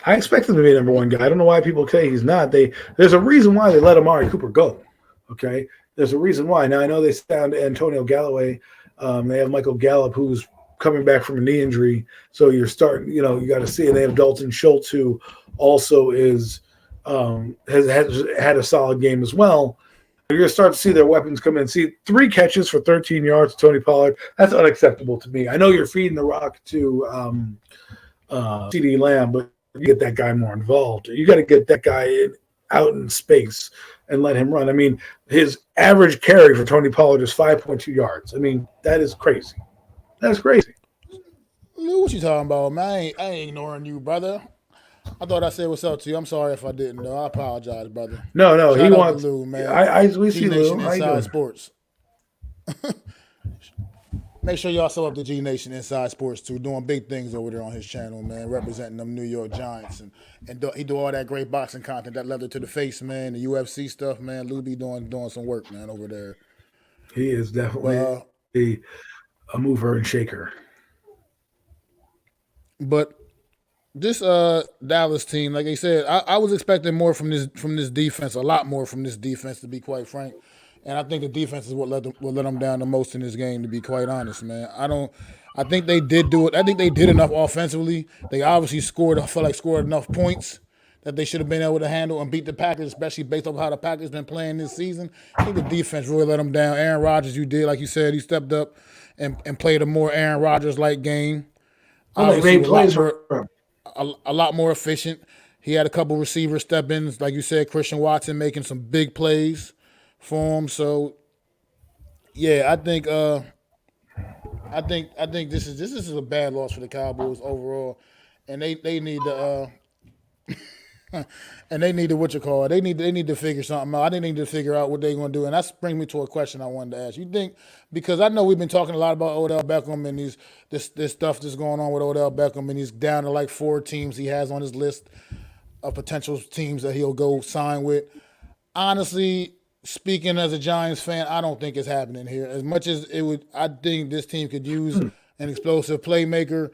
I expect him to be number one guy. I don't know why people say he's not. There's a reason why they let Amari Cooper go. Okay, there's a reason why. Now I know they signed Antonio Galloway. They have Michael Gallup, who's coming back from a knee injury, so you're starting. You got to see. And they have Dalton Schultz, who also has had a solid game as well. You're going to start to see their weapons come in. See, 3 catches for 13 yards to Tony Pollard. That's unacceptable to me. I know you're feeding the rock to CD Lamb, but you get that guy more involved. You got to get that guy out in space and let him run. I mean, his average carry for Tony Pollard is 5.2 yards. I mean, that is crazy. That's crazy. Lou, what you talking about, man? I ain't ignoring you, brother. I thought I said what's up to you. I'm sorry if I didn't, though. I apologize, brother. No, Shout he out wants to Lou, man. We see Lou. Inside Sports. Make sure y'all sub up to G Nation Inside Sports too, doing big things over there on his channel, man. Representing them New York Giants and he do all that great boxing content, that leather to the face, man. The UFC stuff, man. Lou be doing some work, man, over there. He is definitely a mover and shaker. But this Dallas team, like I said, I was expecting more from this defense, a lot more from this defense, to be quite frank. And I think the defense is what let them down the most in this game, to be quite honest, man. I think they did do it. I think they did enough offensively. They obviously scored enough points that they should have been able to handle and beat the Packers, especially based on how the Packers been playing this season. I think the defense really let them down. Aaron Rodgers, like you said, he stepped up and played a more Aaron Rodgers-like game. Obviously, a lot more efficient. He had a couple receiver step-ins, like you said, Christian Watson making some big plays for him. So, yeah, I think this is a bad loss for the Cowboys overall, and they need to and they need to They need to figure something out. They need to figure out what they're going to do, and that brings me to a question I wanted to ask. You think, because I know we've been talking a lot about Odell Beckham and this stuff that's going on with Odell Beckham, and he's down to like 4 teams he has on his list of potential teams that he'll go sign with. Honestly, speaking as a Giants fan, I don't think it's happening here. As much as it would, I think this team could use an explosive playmaker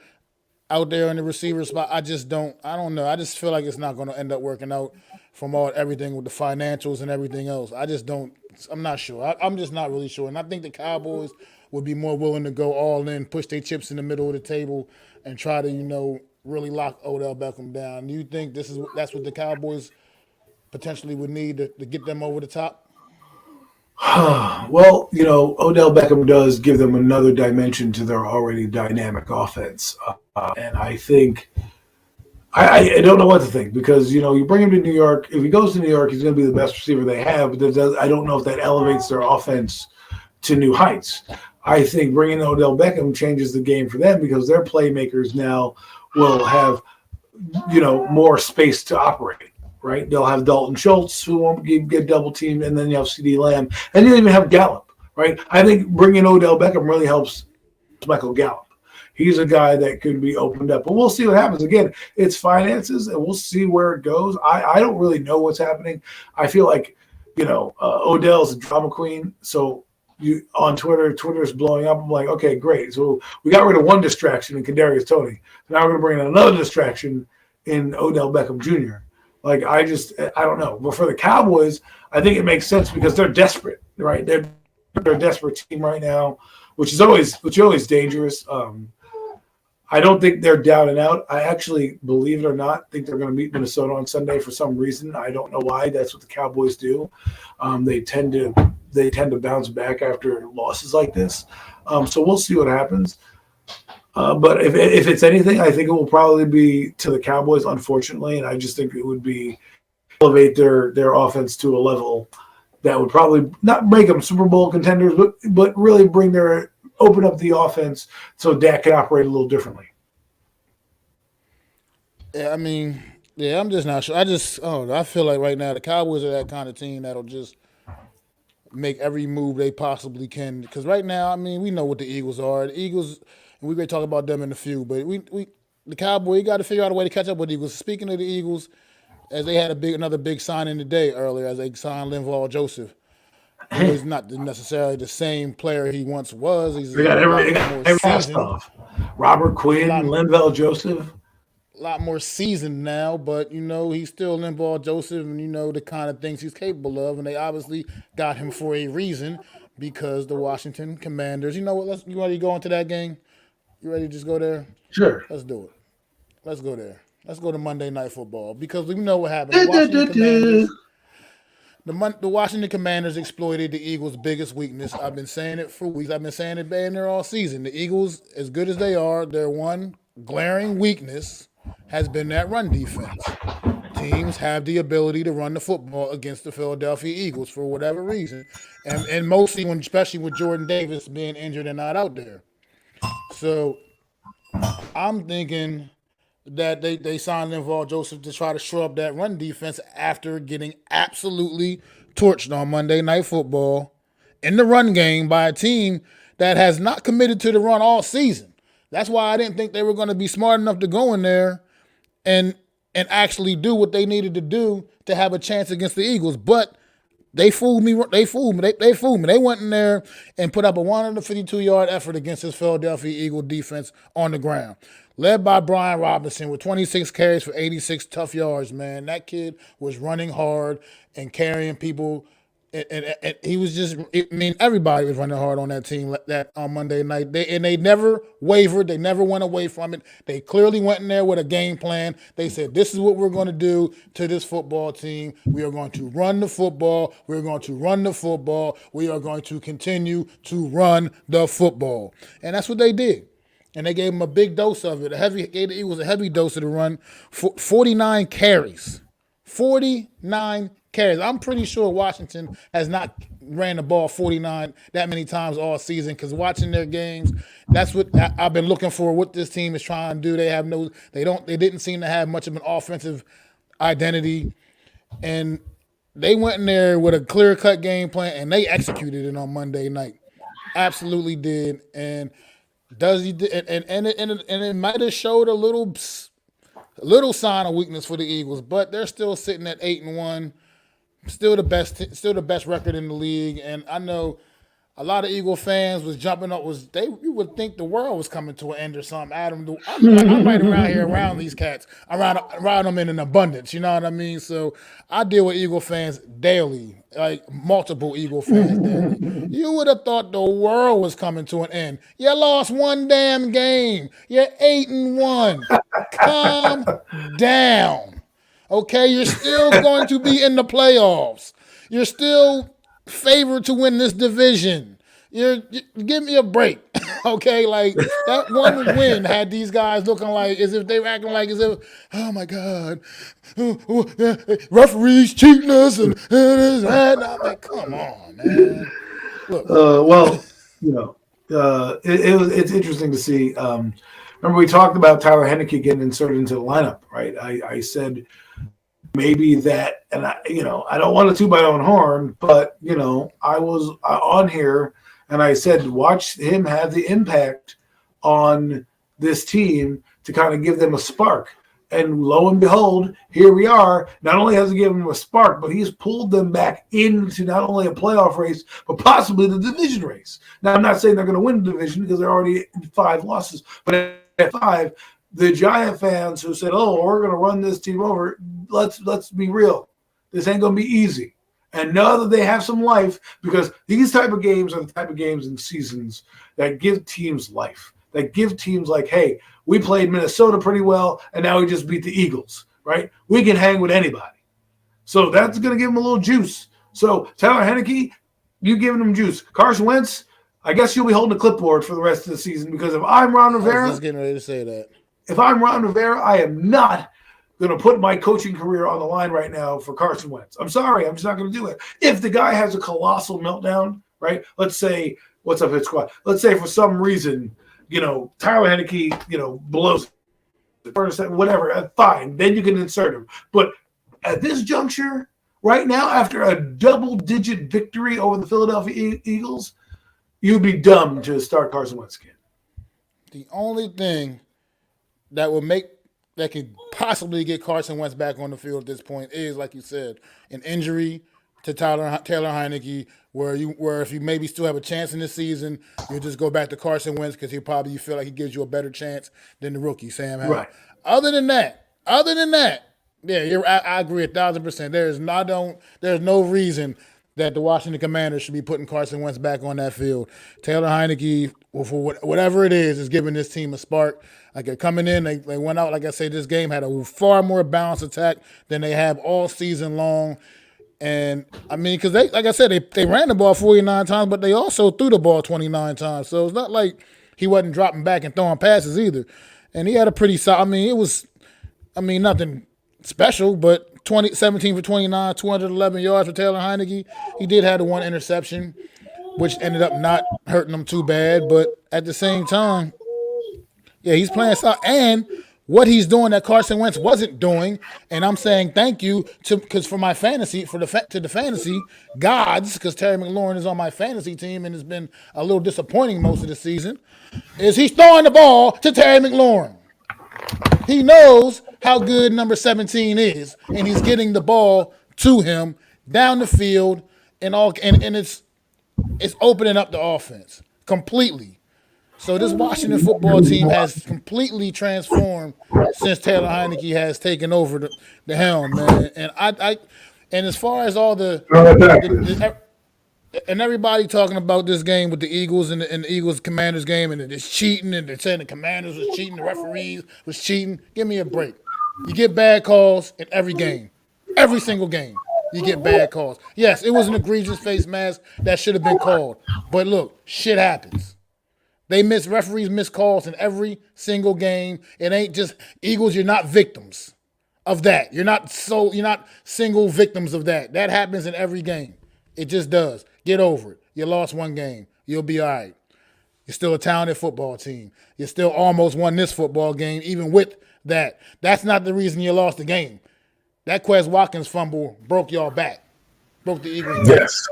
out there in the receiver spot. I don't know. I just feel like it's not going to end up working out from everything with the financials and everything else. I'm not sure. I'm just not really sure. And I think the Cowboys would be more willing to go all in, push their chips in the middle of the table, and try to, really lock Odell Beckham down. Do you think that's what the Cowboys potentially would need to get them over the top? Well, Odell Beckham does give them another dimension to their already dynamic offense. And I think I don't know what to think, because, you bring him to New York. If he goes to New York, he's going to be the best receiver they have. But I don't know if that elevates their offense to new heights. I think bringing Odell Beckham changes the game for them, because their playmakers now will have, more space to operate. Right, they'll have Dalton Schultz, who won't get double teamed, and then you have CD Lamb, and you even have Gallup. Right, I think bringing Odell Beckham really helps Michael Gallup. He's a guy that could be opened up, but we'll see what happens. Again, it's finances, and we'll see where it goes. I don't really know what's happening. I feel like Odell's a drama queen, so on Twitter's blowing up. I'm like, okay, great. So we got rid of one distraction in Kadarius Toney. Now we're going to bring in another distraction in Odell Beckham Jr. Like, I don't know. But for the Cowboys, I think it makes sense, because they're desperate, right? They're a desperate team right now, which is always dangerous. I don't think they're down and out. I actually, believe it or not, think they're going to meet Minnesota on Sunday for some reason. I don't know why. That's what the Cowboys do. They tend to bounce back after losses like this. So we'll see what happens. But if it's anything, I think it will probably be to the Cowboys, unfortunately, and I just think it would be elevate their offense to a level that would probably not make them Super Bowl contenders, but really open up the offense so Dak can operate a little differently. Yeah, I'm just not sure. I feel like right now the Cowboys are that kind of team that'll just make every move they possibly can. Because right now, we know what the Eagles are. The Eagles, and we're going to talk about them in a few, but the Cowboys got to figure out a way to catch up with the Eagles. Speaking of the Eagles, as they had another big signing today earlier, as they signed Linval Joseph. He's not necessarily the same player he once was. They got every stuff. Robert Quinn, Linval Joseph. A lot more seasoned now, but he's still Linval Joseph, and the kind of things he's capable of, and they obviously got him for a reason, because the Washington Commanders. You know what? You ready to go into that game? You ready to just go there? Sure. Let's do it. Let's go there. Let's go to Monday Night Football, because we know what happened. The Washington Commanders exploited the Eagles' biggest weakness. I've been saying it for weeks. I've been saying it bad in there all season. The Eagles, as good as they are, their one glaring weakness has been that run defense. Teams have the ability to run the football against the Philadelphia Eagles for whatever reason, and mostly especially with Jordan Davis being injured and not out there. So I'm thinking that they signed Linval Joseph to try to shore up that run defense after getting absolutely torched on Monday Night Football in the run game by a team that has not committed to the run all season. That's why I didn't think they were going to be smart enough to go in there and actually do what they needed to do to have a chance against the Eagles. But they fooled me. They fooled me. They fooled me. They went in there and put up a 152-yard effort against this Philadelphia Eagle defense on the ground, led by Brian Robinson with 26 carries for 86 tough yards, man. That kid was running hard and carrying people. And he was just, I mean, everybody was running hard on that team that on Monday night. They never wavered. They never went away from it. They clearly went in there with a game plan. They said, this is what we're going to do to this football team. We are going to run the football. We're going to run the football. We are going to continue to run the football. And that's what they did. And they gave him a big dose of it. It was a heavy dose of the run. 49 carries. 49 carries. I'm pretty sure Washington has not ran the ball 49 that many times all season, because watching their games, that's what I've been looking for, what this team is trying to do. They didn't seem to have much of an offensive identity, and they went in there with a clear-cut game plan, and they executed it on Monday night. Absolutely did. And it might have showed a little sign of weakness for the Eagles, but they're still sitting at 8-1. Still the best record in the league, and I know a lot of Eagle fans was jumping up. You would think the world was coming to an end or something. Adam, I'm right around here around these cats, around them in an abundance. You know what I mean? So I deal with Eagle fans daily, like multiple Eagle fans daily. You would have thought the world was coming to an end. You lost one damn game. You're 8-1. Calm down. Okay, you're still going to be in the playoffs. You're still favored to win this division. Give me a break. Okay, like that one win had these guys looking like as if they were acting like as if, oh my God, referees cheating us and this and that. And I'm like, come on, man. Look. It's interesting to see. Remember, we talked about Tyler Henneke getting inserted into the lineup, right? I said maybe that, and I don't want to toot my own horn, but I was on here and I said, watch him have the impact on this team to kind of give them a spark. And lo and behold, here we are. Not only has he given them a spark, but he's pulled them back into not only a playoff race, but possibly the division race. Now, I'm not saying they're going to win the division because they're already 5 losses, but at 5, the Giant fans who said, "Oh, we're going to run this team over," let's be real. This ain't going to be easy. And know that they have some life, because these type of games are the type of games and seasons that give teams life. That give teams like, hey, we played Minnesota pretty well, and now we just beat the Eagles, right? We can hang with anybody. So that's going to give them a little juice. So Tyler Henneke, you giving them juice. Carson Wentz, I guess you'll be holding a clipboard for the rest of the season, because if I'm Ron Rivera, I was just getting ready to say that. If I'm Ron Rivera, I am not going to put my coaching career on the line right now for Carson Wentz. I'm sorry. I'm just not going to do it. If the guy has a colossal meltdown, right? Let's say, what's up, hit squad? Let's say for some reason, Tyler Henneke, blows it, whatever, fine. Then you can insert him. But at this juncture, right now, after a double-digit victory over the Philadelphia Eagles, you'd be dumb to start Carson Wentz again. The only thing that could possibly get Carson Wentz back on the field at this point is, like you said, an injury to Taylor Heineke, where if you maybe still have a chance in this season, you'll just go back to Carson Wentz because you feel like he gives you a better chance than the rookie Sam Howell. Right. Other than that, yeah, I agree 1,000%. There's no reason that the Washington Commanders should be putting Carson Wentz back on that field. Taylor Heineke, for whatever it is giving this team a spark. Like they're coming in, they went out, like I say, this game had a far more balanced attack than they have all season long. And, I mean, because like I said, they ran the ball 49 times, but they also threw the ball 29 times. So it's not like he wasn't dropping back and throwing passes either. And he had a pretty solid, nothing special, but 17 for 29, 211 yards for Taylor Heineke. He did have the one interception, which ended up not hurting him too bad. But at the same time, yeah, he's playing solid. And what he's doing that Carson Wentz wasn't doing, and I'm saying thank you because for my fantasy to the fantasy gods, because Terry McLaurin is on my fantasy team and has been a little disappointing most of the season, is he's throwing the ball to Terry McLaurin. He knows how good number 17 is, and he's getting the ball to him down the field, and it's opening up the offense completely. So this Washington football team has completely transformed since Taylor Heineke has taken over the helm, man. And as far as all and everybody talking about this game with the Eagles and the Eagles Commanders game, and it's cheating, and they're saying the Commanders was cheating, the referees was cheating. Give me a break. You get bad calls in every game, every single game. You get bad calls. Yes, it was an egregious face mask that should have been called, but look, shit happens. Referees miss calls in every single game. It ain't just Eagles. You're not victims of that. You're not single victims of that. That happens in every game. It just does. Get over it. You lost one game. You'll be all right. You're still a talented football team. You still almost won this football game, even with that. That's not the reason you lost the game. That Quez Watkins fumble broke y'all back. Broke the Eagles back. Yes.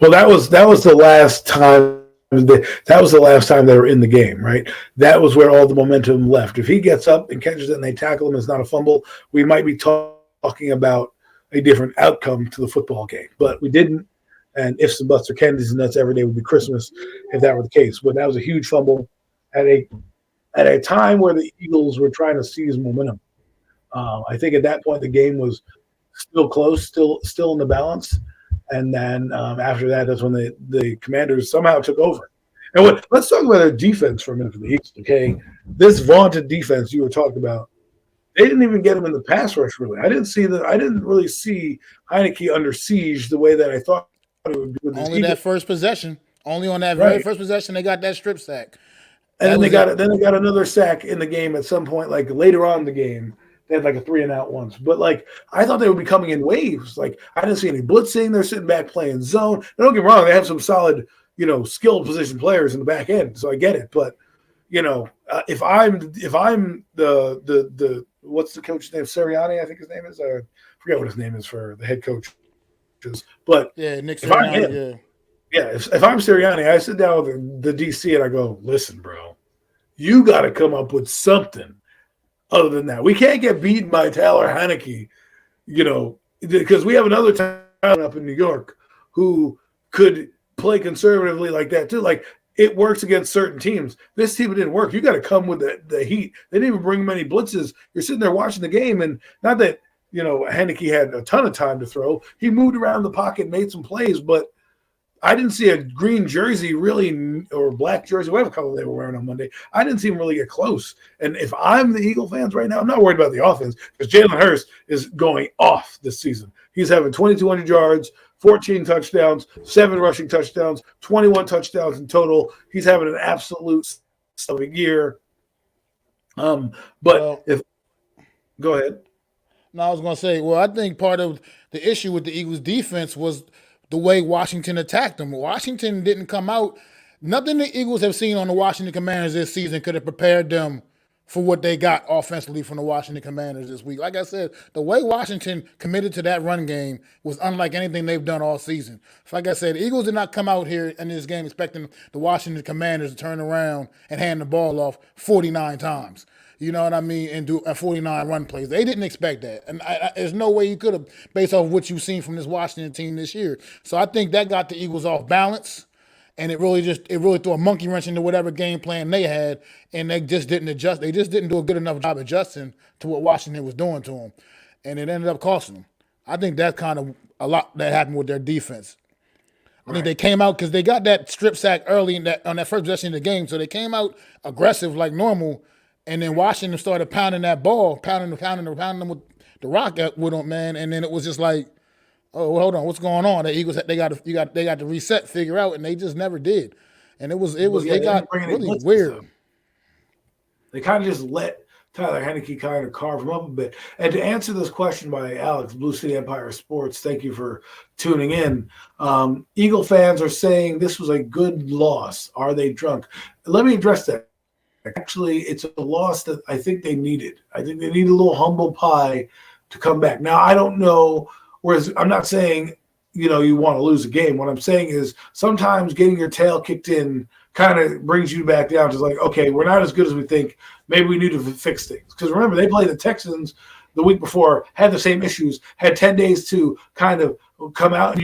Well, that was the last time. That was the last time they were in the game, right? That was where all the momentum left. If he gets up and catches it and they tackle him, it's not a fumble. We might be talking about a different outcome to the football game, but we didn't. And ifs and buts or candies and nuts every day would be Christmas if that were the case. But that was a huge fumble at a time where the Eagles were trying to seize momentum. I think at that point the game was still close, still in the balance. And then after that, that's when the Commanders somehow took over. And let's talk about their defense for a minute for the Eagles, okay? This vaunted defense you were talking about, they didn't even get him in the pass rush, really. I didn't really see Heineke under siege the way that I thought it would be. With Only that first possession. Only on that very first possession, they got that strip sack. And then they got another sack in the game at some point, like later on in the game. They had like a 3-and-out once. But, like, I thought they would be coming in waves. Like, I didn't see any blitzing. They're sitting back playing zone. And don't get me wrong. They have some solid, skilled position players in the back end. So I get it. But, if I'm the what's the coach's name? Sirianni, I think his name is. I forget what his name is for the head coach. But yeah, Nick Sirianni, if I'm Sirianni, I sit down with the DC and I go, listen, bro, you got to come up with something. Other than that, we can't get beaten by Taylor Heineke, because we have another town up in New York who could play conservatively like that too. Like, it works against certain teams. This team didn't work. You got to come with the heat. They didn't even bring many blitzes. You're sitting there watching the game, and not that Heineke had a ton of time to throw. He moved around the pocket, made some plays, but I didn't see a green jersey really, or black jersey, whatever color they were wearing on Monday. I didn't see him really get close. And if I'm the Eagle fans right now, I'm not worried about the offense because Jalen Hurts is going off this season. He's having 2,200 yards, 14 touchdowns, 7 rushing touchdowns, 21 touchdowns in total. He's having an absolute year. Go ahead. No, I was going to say, I think part of the issue with the Eagles defense was the way Washington attacked them. Washington didn't come out. Nothing the Eagles have seen on the Washington Commanders this season could have prepared them for what they got offensively from the Washington Commanders this week. Like I said, the way Washington committed to that run game was unlike anything they've done all season. So like I said, the Eagles did not come out here in this game expecting the Washington Commanders to turn around and hand the ball off 49 times. You know what I mean? And do a 49 run plays. They didn't expect that. And there's no way you could have based off what you've seen from this Washington team this year. So I think that got the Eagles off balance. And it really threw a monkey wrench into whatever game plan they had. And they just didn't adjust. They just didn't do a good enough job adjusting to what Washington was doing to them. And it ended up costing them. I think that's kind of a lot that happened with their defense. I think they came out because they got that strip sack early on that first possession of the game. So they came out aggressive like normal. And then Washington started pounding that ball, pounding them with the rock with them, man. And then it was just like, oh, well, hold on, what's going on? The Eagles, they got to reset, figure out, and they just never did. And they got really weird. They kind of just let Tyler Heineke kind of carve him up a bit. And to answer this question by Alex, Blue City Empire Sports, thank you for tuning in. Eagle fans are saying this was a good loss. Are they drunk? Let me address that. Actually, it's a loss that I think they needed. I think they need a little humble pie to come back. Now, I don't know. Whereas I'm not saying, you want to lose a game. What I'm saying is sometimes getting your tail kicked in kind of brings you back down to like, okay, we're not as good as we think. Maybe we need to fix things. Because remember, they played the Texans the week before, had the same issues, had 10 days to kind of come out.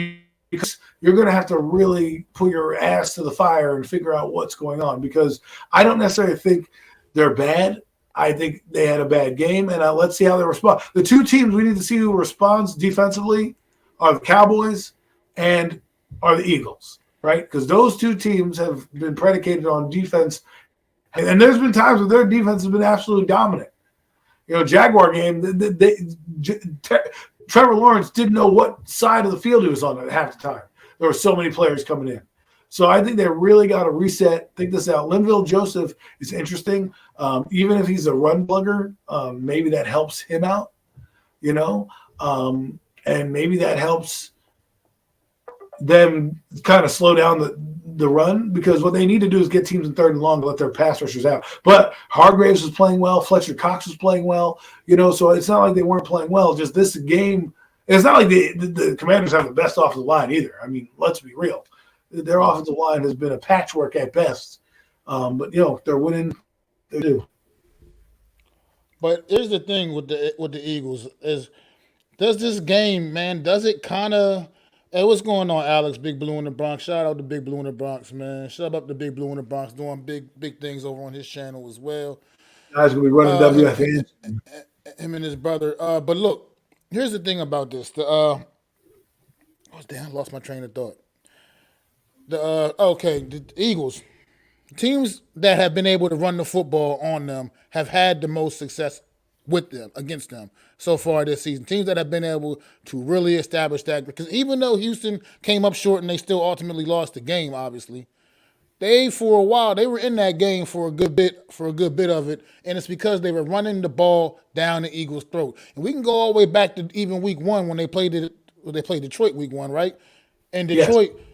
Because you're going to have to really put your ass to the fire and figure out what's going on. Because I don't necessarily think they're bad. I think they had a bad game, and let's see how they respond. The two teams we need to see who responds defensively are the Cowboys and are the Eagles, right? Because those two teams have been predicated on defense, and there's been times where their defense has been absolutely dominant. Jaguar game, Trevor Lawrence didn't know what side of the field he was on at half the time. There were so many players coming in. So I think they really got to reset, think this out. Linville Joseph is interesting. Even if he's a run plugger, maybe that helps him out, and maybe that helps them kind of slow down the run, because what they need to do is get teams in third and long to let their pass rushers out. But Hargraves was playing well. Fletcher Cox was playing well. So it's not like they weren't playing well. Just this game, it's not like the Commanders have the best offensive line either. I mean, let's be real. Their offensive line has been a patchwork at best. But they're winning. They do. But here's the thing with the Eagles is, does this game, man, does it kind of – hey, what's going on, Alex, Big Blue in the Bronx? Shout out to Big Blue in the Bronx, man. Shout out to Big Blue in the Bronx, doing big things over on his channel as well. Guys will be running WFN. Him and his brother. But look, here's the thing about this. I lost my train of thought. The Eagles. Teams that have been able to run the football on them have had the most success with them, against them so far this season. Teams that have been able to really establish that, because even though Houston came up short and they still ultimately lost the game, obviously, for a while they were in that game for a good bit of it, and it's because they were running the ball down the Eagles' throat. And we can go all the way back to even week one when they played Detroit week one, right? And Detroit, yes.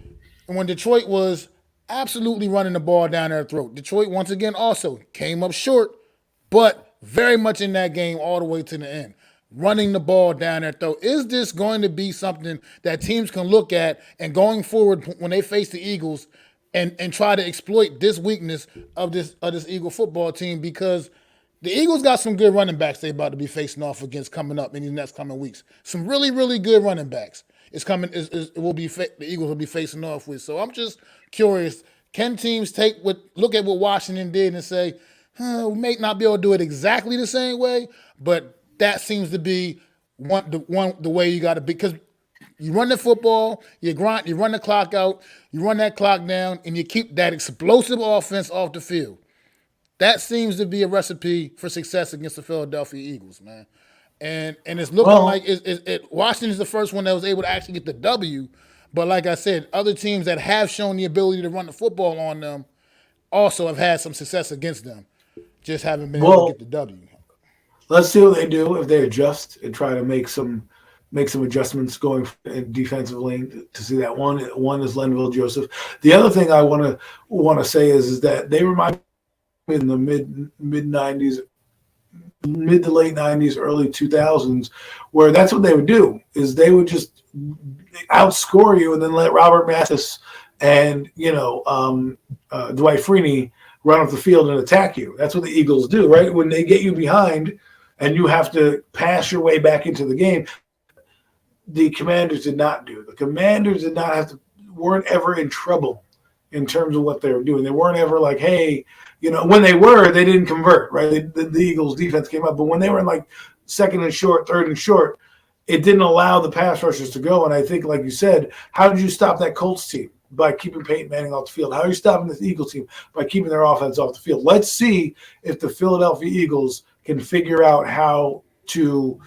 When Detroit was absolutely running the ball down their throat. Detroit, once again, also came up short, but very much in that game all the way to the end, running the ball down their throat. Is this going to be something that teams can look at and going forward when they face the Eagles and try to exploit this weakness of this Eagle football team? Because the Eagles got some good running backs they're about to be facing off against coming up in these next coming weeks. Some really, really good running backs. The Eagles will be facing off with. So I'm just curious, can teams look at what Washington did and say, we may not be able to do it exactly the same way, but that seems to be the way you got to be, because you run the football, you grind, you run the clock out, you run that clock down, and you keep that explosive offense off the field. That seems to be a recipe for success against the Philadelphia Eagles, man. And it's looking like Washington's the first one that was able to actually get the W. But like I said, other teams that have shown the ability to run the football on them also have had some success against them. Just haven't been able to get the W. Let's see what they do if they adjust and try to make some adjustments going defensively to see that one. One is Linville Joseph. The other thing I want to say is that they remind me in the mid 90s, mid to late 90s, early 2000s, where that's what they would do, is they would just outscore you and then let Robert Mathis and Dwight Freeney run off the field and attack you. That's what the Eagles do, right? When they get you behind and you have to pass your way back into the game, the Commanders did not do. The Commanders did not weren't ever in trouble in terms of what they were doing. They weren't ever like, hey, when they didn't convert, right? The Eagles defense came up, but when they were in like second and short, third and short, it didn't allow the pass rushers to go. And I think, like you said, how did you stop that Colts team? By keeping Peyton Manning off the field. How are you stopping this Eagles team? By keeping their offense off the field. Let's see if the Philadelphia Eagles can figure out how to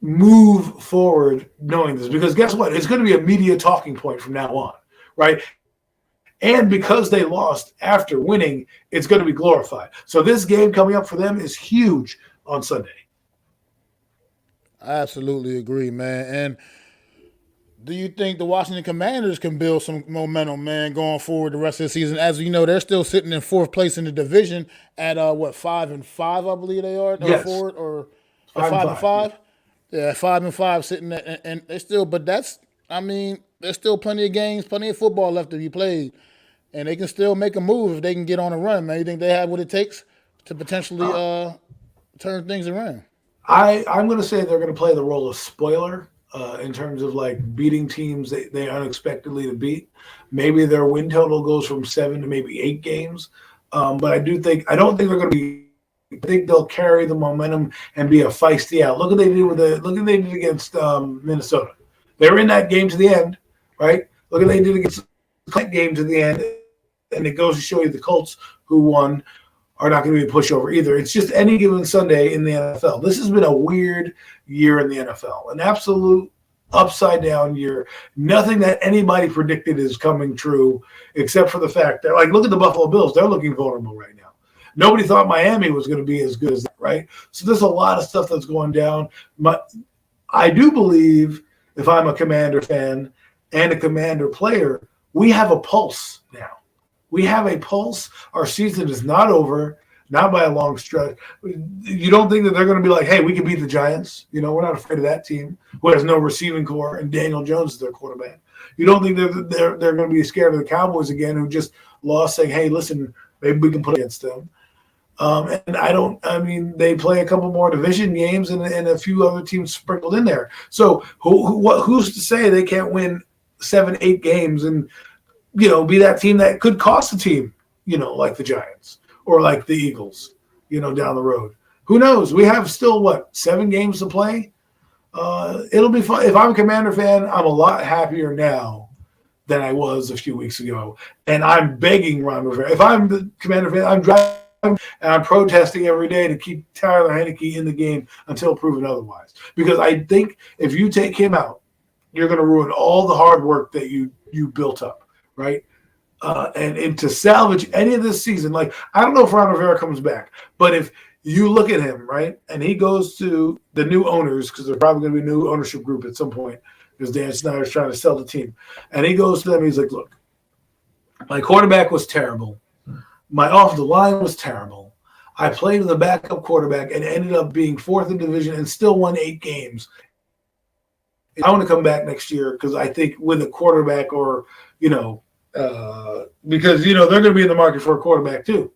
move forward knowing this. Because guess what? It's going to be a media talking point from now on, right? And because they lost after winning, it's going to be glorified. So this game coming up for them is huge on Sunday. I absolutely agree, man. And Do you think the Washington Commanders can build some momentum, man, going forward the rest of the season? As you know, they're still sitting in fourth place in the division at 5-5, I believe they are, or Yes, four, or at five and five and five. Yeah. five. Yeah, 5-5 sitting there, and they still. But that's, I mean, there's still plenty of games, plenty of football left to be played, and they can still make a move if they can get on a run, man. You think they have what it takes to potentially turn things around? I'm going to say they're going to play the role of spoiler in terms of like beating teams they unexpectedly to beat. Maybe their win total goes from 7 to maybe 8 games, but I don't think they're going to be. I think they'll carry the momentum and be a feisty out. Look what they did against Minnesota. They were in that game to the end, right? Look what they did against that game to the end, and it goes to show you the Colts, who won, are not going to be a pushover either. It's just any given Sunday in the NFL. This has been a weird year in the NFL, an absolute upside down year. Nothing that anybody predicted is coming true, except for the fact that, like, look at the Buffalo Bills. They're looking vulnerable right now. Nobody thought Miami was going to be as good as that, right? So there's a lot of stuff that's going down. But I do believe, if I'm a Commander fan and a Commander player, we have a pulse now. We have a pulse. Our season is not over, not by a long stretch. You don't think that they're going to be like, hey, we can beat the Giants? You know, we're not afraid of that team who has no receiving core and Daniel Jones is their quarterback. You don't think they're going to be scared of the Cowboys again, who just lost, saying, hey, listen, maybe we can put against them. And they play a couple more division games and a few other teams sprinkled in there. So who's to say they can't win 7-8 games and, you know, be that team that could cost a team, you know, like the Giants or like the Eagles, you know, down the road. Who knows? We have still, 7 games to play? It'll be fun. If I'm a Commander fan, I'm a lot happier now than I was a few weeks ago. And I'm begging Ron Rivera. If I'm the Commander fan, I'm driving and I'm protesting every day to keep Tyler Heinicke in the game until proven otherwise. Because I think if you take him out, you're going to ruin all the hard work that you built up, right? And to salvage any of this season, like, I don't know if Ron Rivera comes back, but if you look at him, right, and he goes to the new owners, because there's probably going to be a new ownership group at some point, because Dan Snyder's trying to sell the team, and he goes to them, he's like, look, my quarterback was terrible. My offensive line was terrible. I played with a backup quarterback and ended up being 4th in division and still won 8 games. I want to come back next year because I think with a quarterback or, you know, because, you know, they're going to be in the market for a quarterback too,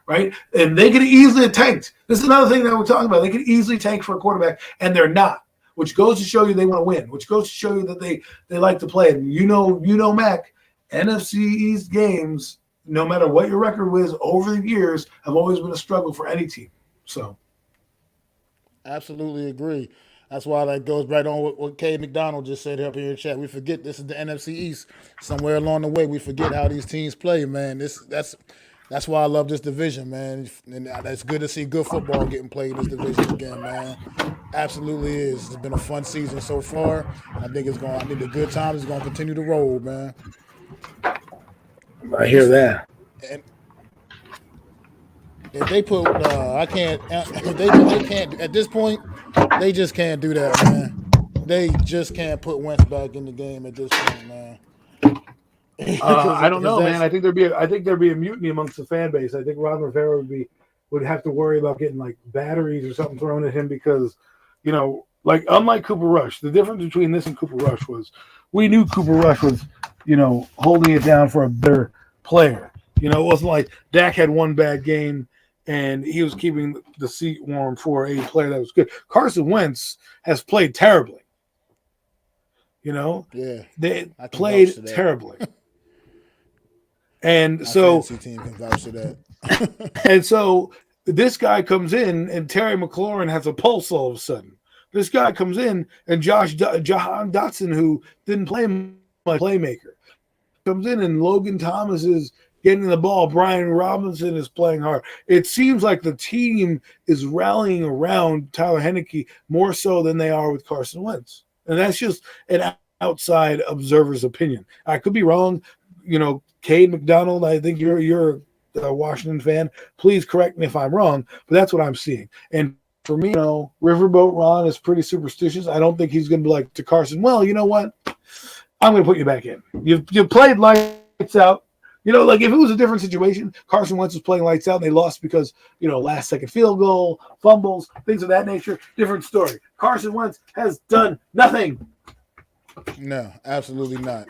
right? And they could easily have tanked. This is another thing that we're talking about. They could easily tank for a quarterback, and they're not, which goes to show you they want to win, which goes to show you that they like to play. And you know, Mac, NFC East games, no matter what your record was over the years, have always been a struggle for any team. So, Absolutely agree. That's why that goes right on what K. McDonald just said up here in chat. We forget this is the NFC East. Somewhere along the way, we forget how these teams play, man. That's why I love this division, man. And it's good to see good football getting played in this division again, man. Absolutely is. It's been a fun season so far. I think the good times is going to continue to roll, man. I hear that. And if they put, I can't. If they can't at this point. They just can't do that, man. They just can't put Wentz back in the game at this point, man. I don't know, man. I think there'd be a mutiny amongst the fan base. I think Ron Rivera would have to worry about getting like batteries or something thrown at him because, you know, like unlike Cooper Rush, the difference between this and Cooper Rush was we knew Cooper Rush was, you know, holding it down for a better player. You know, it wasn't like Dak had one bad game and he was keeping the seat warm for a player that was good. Carson Wentz has played terribly. You know? Yeah. They played terribly. And so team can vouch to that. and so this guy comes in and Terry McLaurin has a pulse all of a sudden. This guy comes in and Jahan Dotson, who didn't play much playmaker, comes in and Logan Thomas is getting the ball. Brian Robinson is playing hard. It seems like the team is rallying around Tyler Heinicke more so than they are with Carson Wentz. And that's just an outside observer's opinion. I could be wrong. You know, Cade McDonald, I think you're a Washington fan. Please correct me if I'm wrong, but that's what I'm seeing. And for me, Riverboat Ron is pretty superstitious. I don't think he's going to be like to Carson, well, you know what? I'm going to put you back in. You've played lights out. Like if it was a different situation, Carson Wentz was playing lights out and they lost because, last second field goal, fumbles, things of that nature. Different story. Carson Wentz has done nothing. No, absolutely not.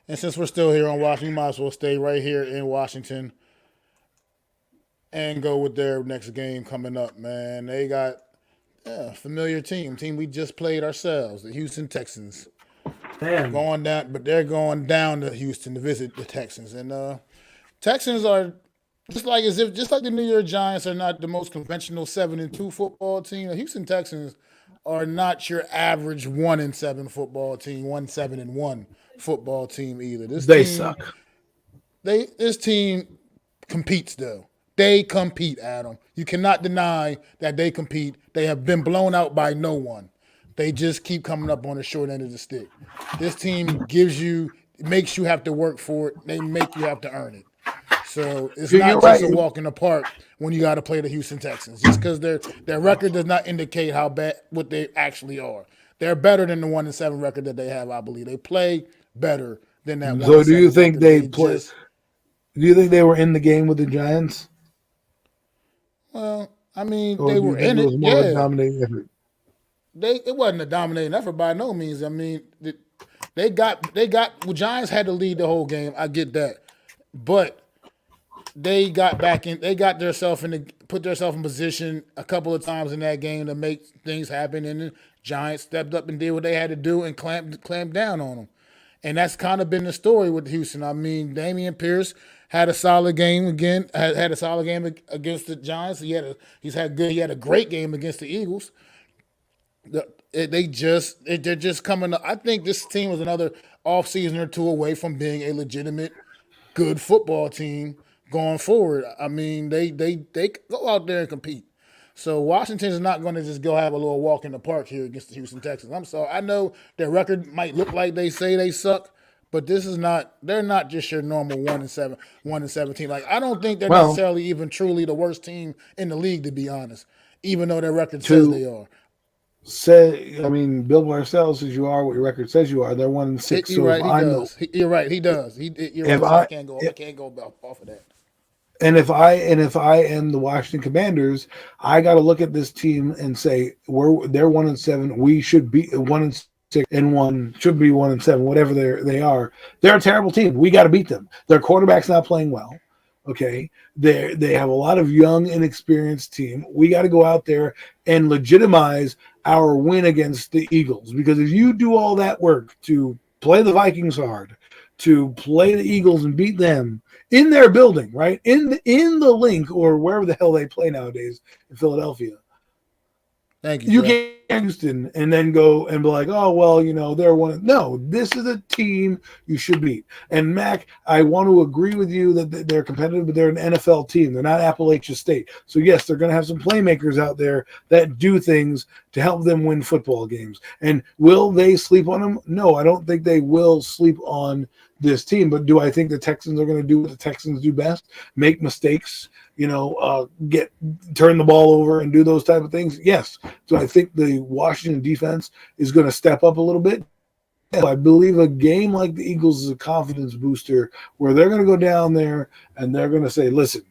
And since we're still here on Washington, we might as well stay right here in Washington and go with their next game coming up, man. They got a familiar team we just played ourselves, the Houston Texans. Man. They're going down to Houston to visit the Texans. And Texans are just like the New York Giants are not the most conventional 7-2 football team. The Houston Texans are not your average 1-7 football team, 1-7-1 football team either. They suck. This team competes though. They compete, Adam. You cannot deny that they compete. They have been blown out by no one. They just keep coming up on the short end of the stick. This team makes you have to work for it. They make you have to earn it. So it's not just a walk in the park when you got to play the Houston Texans. Just because their record does not indicate how bad what they actually are. They're better than the 1-7 record that they have, I believe. They play better than that. So do you think they play? Do you think they were in the game with the Giants? Well, I mean, they were in it. Yeah. Dominating effort? It wasn't a dominating effort by no means. I mean, Giants had to lead the whole game. I get that, but they got back in. They got put themselves in position a couple of times in that game to make things happen, and the Giants stepped up and did what they had to do and clamped down on them. And that's kind of been the story with Houston. I mean, Dameon Pierce had a solid game again. Had a solid game against the Giants. He had a great game against the Eagles. They're just coming up. I think this team was another offseason or two away from being a legitimate good football team going forward. I mean, they go out there and compete. So Washington is not going to just go have a little walk in the park here against the Houston Texans. I'm sorry. I know their record might look like they say they suck, but they're not just your normal 1-7 team. Like, I don't think they're necessarily even truly the worst team in the league, to be honest, even though their record says they are. Bill Parcells says you are what your record says you are. They're 1-6. You're right. He does. You're right. He does. I can't go off of that. And if I am the Washington Commanders, I got to look at this team and say they're 1-7. We should be 1-6 and 1 should be 1-7. Whatever they are, they're a terrible team. We got to beat them. Their quarterback's not playing well. Okay, they have a lot of young, inexperienced team. We got to go out there and legitimize our win against the Eagles, because if you do all that work to play the Vikings hard, to play the Eagles and beat them in their building, right? In the Link or wherever the hell they play nowadays in Philadelphia. Thank you. You can't Houston and then go and be like, oh, well, they're one. No, this is a team you should beat. And Mac, I want to agree with you that they're competitive, but they're an NFL team. They're not Appalachia State. So yes, they're going to have some playmakers out there that do things to help them win football games. And will they sleep on them? No, I don't think they will sleep on this team. But do I think the Texans are going to do what the Texans do best? Make mistakes, turn the ball over and do those type of things? Yes. So I think the Washington defense is going to step up a little bit. I believe a game like the Eagles is a confidence booster where they're going to go down there and they're going to say, listen,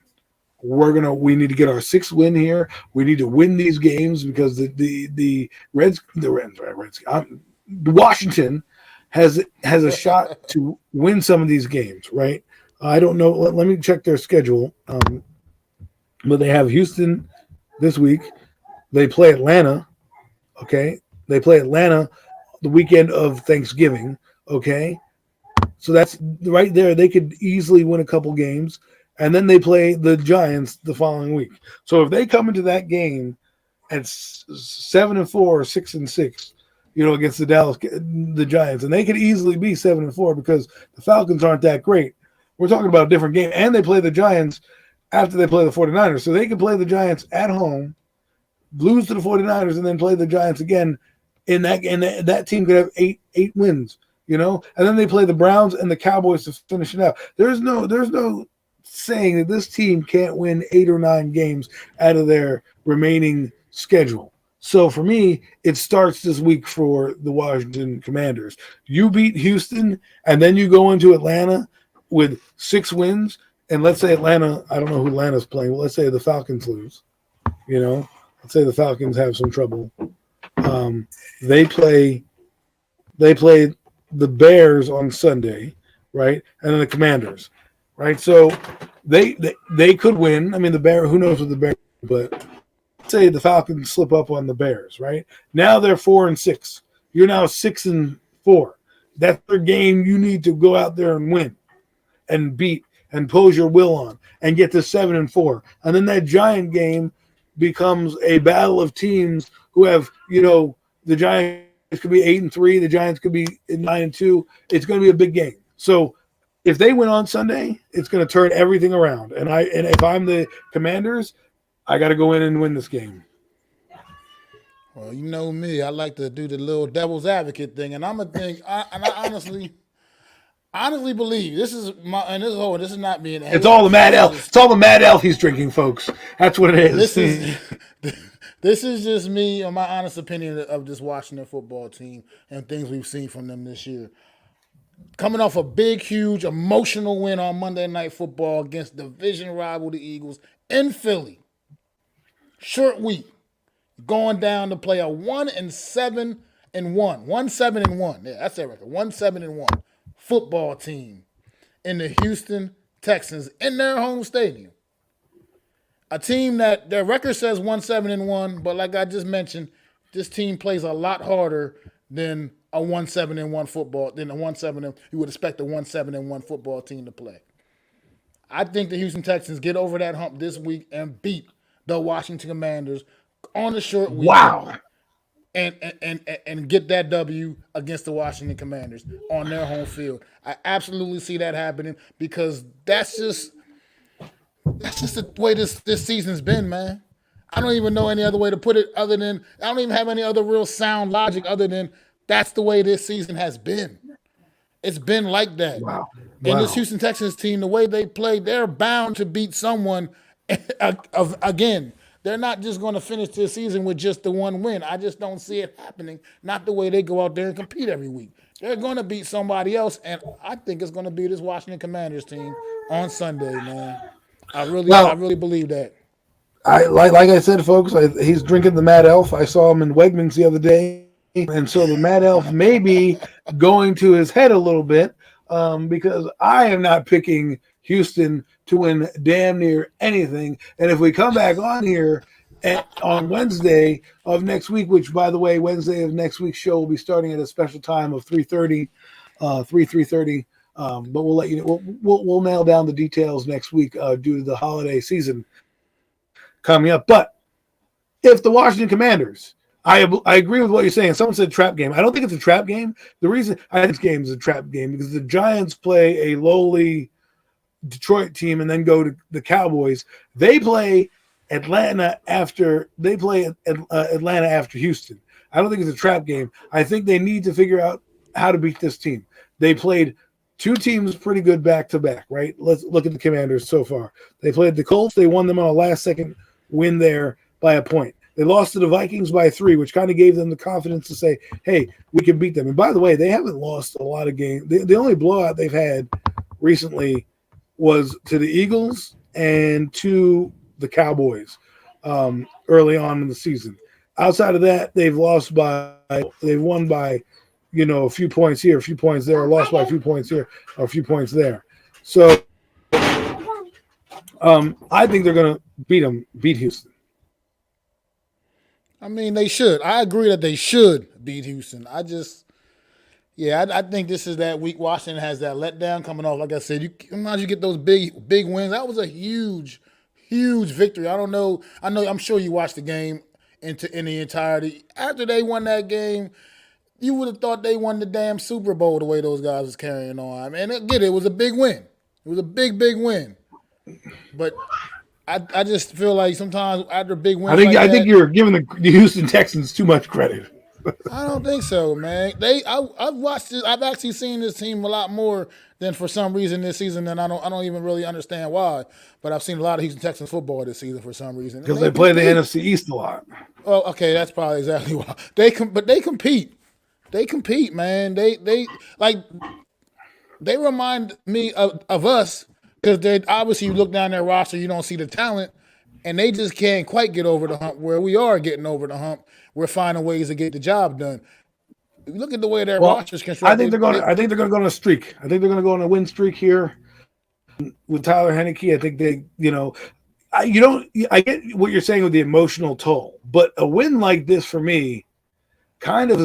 we need to get our 6th win here. We need to win these games because the Washington has a shot to win some of these games, right? I don't know. Let me check their schedule. But they have Houston this week. They play Atlanta. Okay. They play Atlanta the weekend of Thanksgiving. Okay. So that's right there. They could easily win a couple games. And then they play the Giants the following week. So if they come into that game at 7-4 or 6-6, against the Giants, and they could easily be 7-4 because the Falcons aren't that great. We're talking about a different game. And they play the Giants after they play the 49ers. So they can play the Giants at home, lose to the 49ers, and then play the Giants again. And that team could have eight wins, and then they play the Browns and the Cowboys to finish it out. There's no saying that this team can't win 8 or 9 games out of their remaining schedule. So for me, it starts this week for the Washington Commanders. You beat Houston, and then you go into Atlanta with 6 wins. And let's say Atlanta, I don't know who Atlanta's playing. Well, let's say the Falcons lose. Let's say the Falcons have some trouble. They play the Bears on Sunday, right? And then the Commanders, right? So they could win. I mean, the Bear. Who knows what the Bears? But say the Falcons slip up on the Bears, right? Now they're 4-6. You're now 6-4. That's their game. You need to go out there and win, and beat, and pose your will on, and get to 7-4. And then that Giant game becomes a battle of teams who have, the Giants could be 8-3, the Giants could be 9-2. It's going to be a big game. So if they win on Sunday, it's going to turn everything around. And if I'm the Commanders, I got to go in and win this game. Well, you know me, I like to do the little devil's advocate thing, and I'm gonna think. I honestly believe this is this is not being. It's all the Mad Elf. It's all the Mad Elf he's drinking, folks. That's what it is. This is just me, or my honest opinion of this Washington football team and things we've seen from them this year. Coming off a big, huge, emotional win on Monday Night Football against division rival the Eagles in Philly. Short week. Going down to play a 1-7-1. 1-7-1. Yeah, that's their record. 1-7-1 football team in the Houston Texans in their home stadium. A team that their record says 1-7-1, but like I just mentioned, this team plays a lot harder than a 1-7-1 football, than a 1-7. You would expect a 1-7-1 football team to play. I think the Houston Texans get over that hump this week and beat the Washington Commanders on the short week. Wow. And get that W against the Washington Commanders on their home field. I absolutely see that happening because that's just the way this season's been, man. I don't even know any other way to put it other than I don't even have any other real sound logic other than that's the way this season has been. It's been like that. Wow. And this Houston Texans team, the way they play, they're bound to beat someone again. They're not just going to finish this season with just the one win. I just don't see it happening. Not the way they go out there and compete every week. They're going to beat somebody else, and I think it's going to be this Washington Commanders team on Sunday, man. I really believe that. Like I said, folks, he's drinking the Mad Elf. I saw him in Wegmans the other day, and so the Mad Elf may be going to his head a little bit because I am not picking Houston to win damn near anything. And if we come back on here on Wednesday of next week, which, by the way, Wednesday of next week's show will be starting at a special time of 3:30. But we'll let you know. We'll nail down the details next week due to the holiday season coming up. But if the Washington Commanders, I agree with what you're saying. Someone said trap game. I don't think it's a trap game. The reason I think this game is a trap game because the Giants play a lowly Detroit team and then go to the Cowboys. They play Atlanta after Atlanta after Houston. I don't think it's a trap game. I think they need to figure out how to beat this team. They played two teams pretty good back to back, right? Let's look at the Commanders so far. They played the Colts. They won them on a last-second win there by a point. They lost to the Vikings by 3, which kind of gave them the confidence to say, hey, we can beat them. And by the way, they haven't lost a lot of games. The only blowout they've had recently was to the Eagles and to the Cowboys early on in the season. Outside of that, they've won by, a few points here, a few points there, or lost by a few points here, or a few points there. So I think they're going to beat Houston. I mean, they should. I agree that they should beat Houston. I think this is that week Washington has that letdown coming off. Like I said, sometimes you get those big wins. That was a huge, huge victory. I'm sure you watched the game in the entirety. After they won that game, you would have thought they won the damn Super Bowl the way those guys was carrying on. And again, it was a big win. It was a big win. But I just feel like sometimes after big wins, I think you're giving the Houston Texans too much credit. I don't think so, man. I've watched this. I've actually seen this team a lot more than for some reason this season, and I don't even really understand why. But I've seen a lot of Houston Texans football this season for some reason, and Because they they play the compete. NFC East a lot. Oh, okay, that's probably exactly why but they compete. They compete, man. They like they remind me of us because they obviously you look down their roster, you don't see the talent, and they just can't quite get over the hump. Where we are getting over the hump, we're finding ways to get the job done. If you look at the way their Well, roster's I think they're constructed, going. I think they're going to go on a streak. I think they're going to go on a win streak here with Tyler Heineke. I think they, you don't. I get what you're saying with the emotional toll, but a win like this for me, kind of,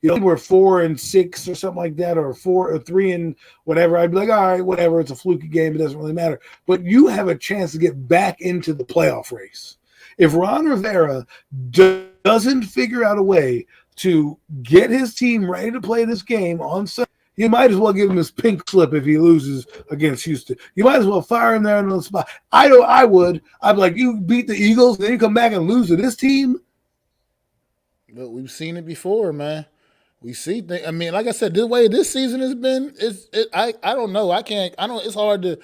we're 4-6 or something like that, or 4 or 3 and whatever. I'd be like, all right, whatever. It's a fluky game. It doesn't really matter. But you have a chance to get back into the playoff race. If Ron Rivera doesn't figure out a way to get his team ready to play this game on Sunday, you might as well give him his pink slip if he loses against Houston. You might as well fire him there on the spot. I know I would. I'd be like, you beat the Eagles, then you come back and lose to this team. but we've seen it before, man. We see things. I mean, like I said, the way this season has been, I don't know. I can't. I don't. It's hard to.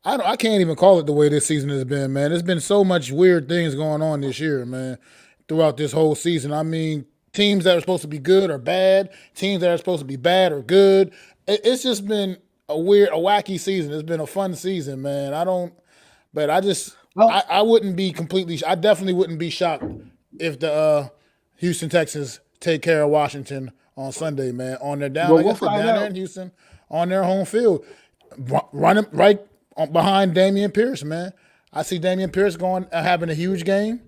I can't even call it the way this season has been, man. There's been so much weird things going on this year, man. Throughout this whole season, I mean, teams that are supposed to be good are bad. Teams that are supposed to be bad are good. It's just been a wacky season. It's been a fun season, man. I don't. But I just. Well, I wouldn't be completely. I definitely wouldn't be shocked if the Houston Texans take care of Washington on Sunday, man. On their down, like I we'll said, find down there out. in Houston, on their home field, running right behind Damian Pierce, man. I see Damian Pierce going having a huge game,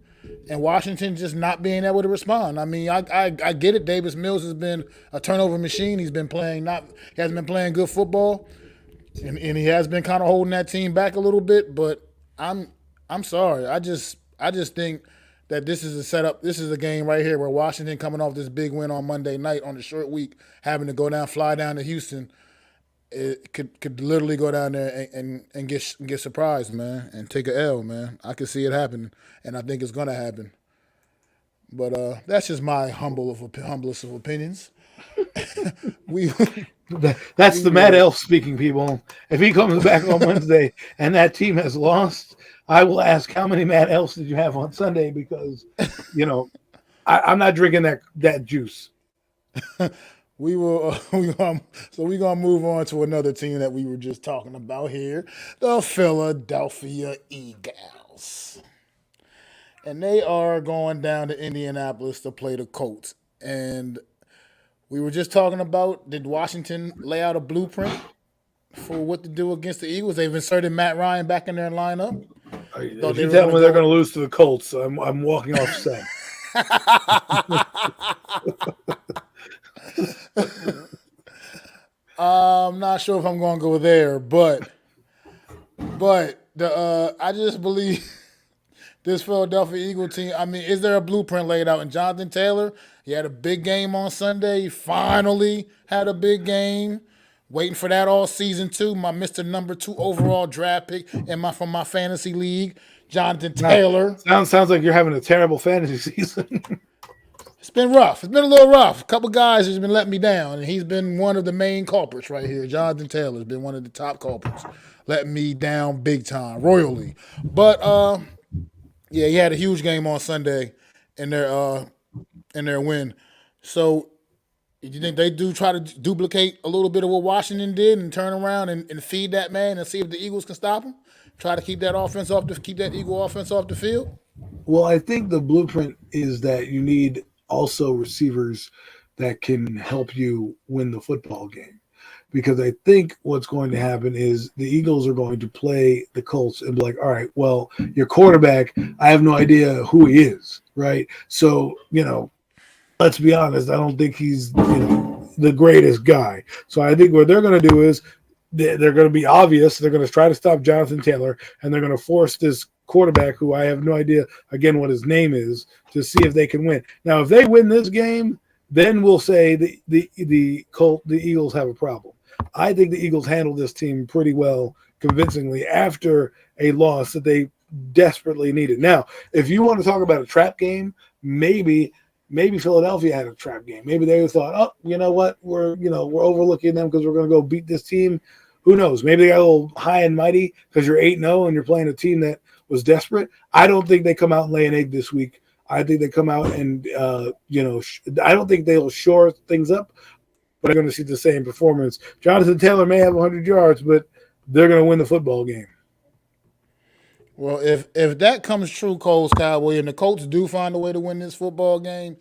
and Washington just not being able to respond. I mean, I get it. Davis Mills has been a turnover machine. He hasn't been playing good football, and he has been kind of holding that team back a little bit. But I'm sorry. I just think that this is a setup. This is a game right here where Washington coming off this big win on Monday night on the short week, having to fly down to Houston, it could literally go down there and get surprised, man, and take a L, man. I can see it happening, and I think it's gonna happen. But that's just my humblest of opinions. we That's we the Mad will. Elf speaking, people. If he comes back on Wednesday and that team has lost, I will ask how many Mad Elves did you have on Sunday, because, I'm not drinking that juice. We will. We're gonna move on to another team that we were just talking about here, the Philadelphia Eagles, and they are going down to Indianapolis to play the Colts. And we were just talking about, did Washington lay out a blueprint for what to do against the Eagles? They've inserted Matt Ryan back in their lineup. Thought If they you were tell going me to they're go going with. to lose to the Colts, I'm walking off set. I'm not sure if I'm going to go there, but the I just believe this Philadelphia Eagle team. I mean, is there a blueprint laid out? And Jonathan Taylor, he had a big game on Sunday. He finally had a big game. Waiting for that all season too. My Mr. Number 2 overall draft pick from my fantasy league, Jonathan Now, Taylor. sounds like you're having a terrible fantasy season. It's been rough. It's been a little rough. A couple guys has been letting me down, and he's been one of the main culprits right here. Jonathan Taylor's been one of the top culprits, letting me down big time, royally. But yeah, he had a huge game on Sunday in their win. So you think they do try to duplicate a little bit of what Washington did and turn around and feed that man and see if the Eagles can stop him? Try to keep that Eagle offense off the field? Well, I think the blueprint is that you need also receivers that can help you win the football game. Because I think what's going to happen is the Eagles are going to play the Colts and be like, all right, well, your quarterback, I have no idea who he is, right? So, let's be honest, I don't think he's, the greatest guy. So I think what they're going to do is they're going to be obvious. They're going to try to stop Jonathan Taylor, and they're going to force this quarterback, who I have no idea, again, what his name is, to see if they can win. Now, if they win this game, then we'll say the Eagles have a problem. I think the Eagles handled this team pretty well, convincingly, after a loss that they desperately needed. Now, if you want to talk about a trap game, maybe maybe Philadelphia had a trap game. Maybe they thought, oh, you know what, we're overlooking them because we're going to go beat this team. Who knows? Maybe they got a little high and mighty because you're 8-0 and you're playing a team that was desperate. I don't think they come out and lay an egg this week. I think they come out and I don't think they'll shore things up, but they're going to see the same performance. Jonathan Taylor may have 100 yards, but they're going to win the football game. Well, if that comes true, Coles Cowboy, and the Colts do find a way to win this football game,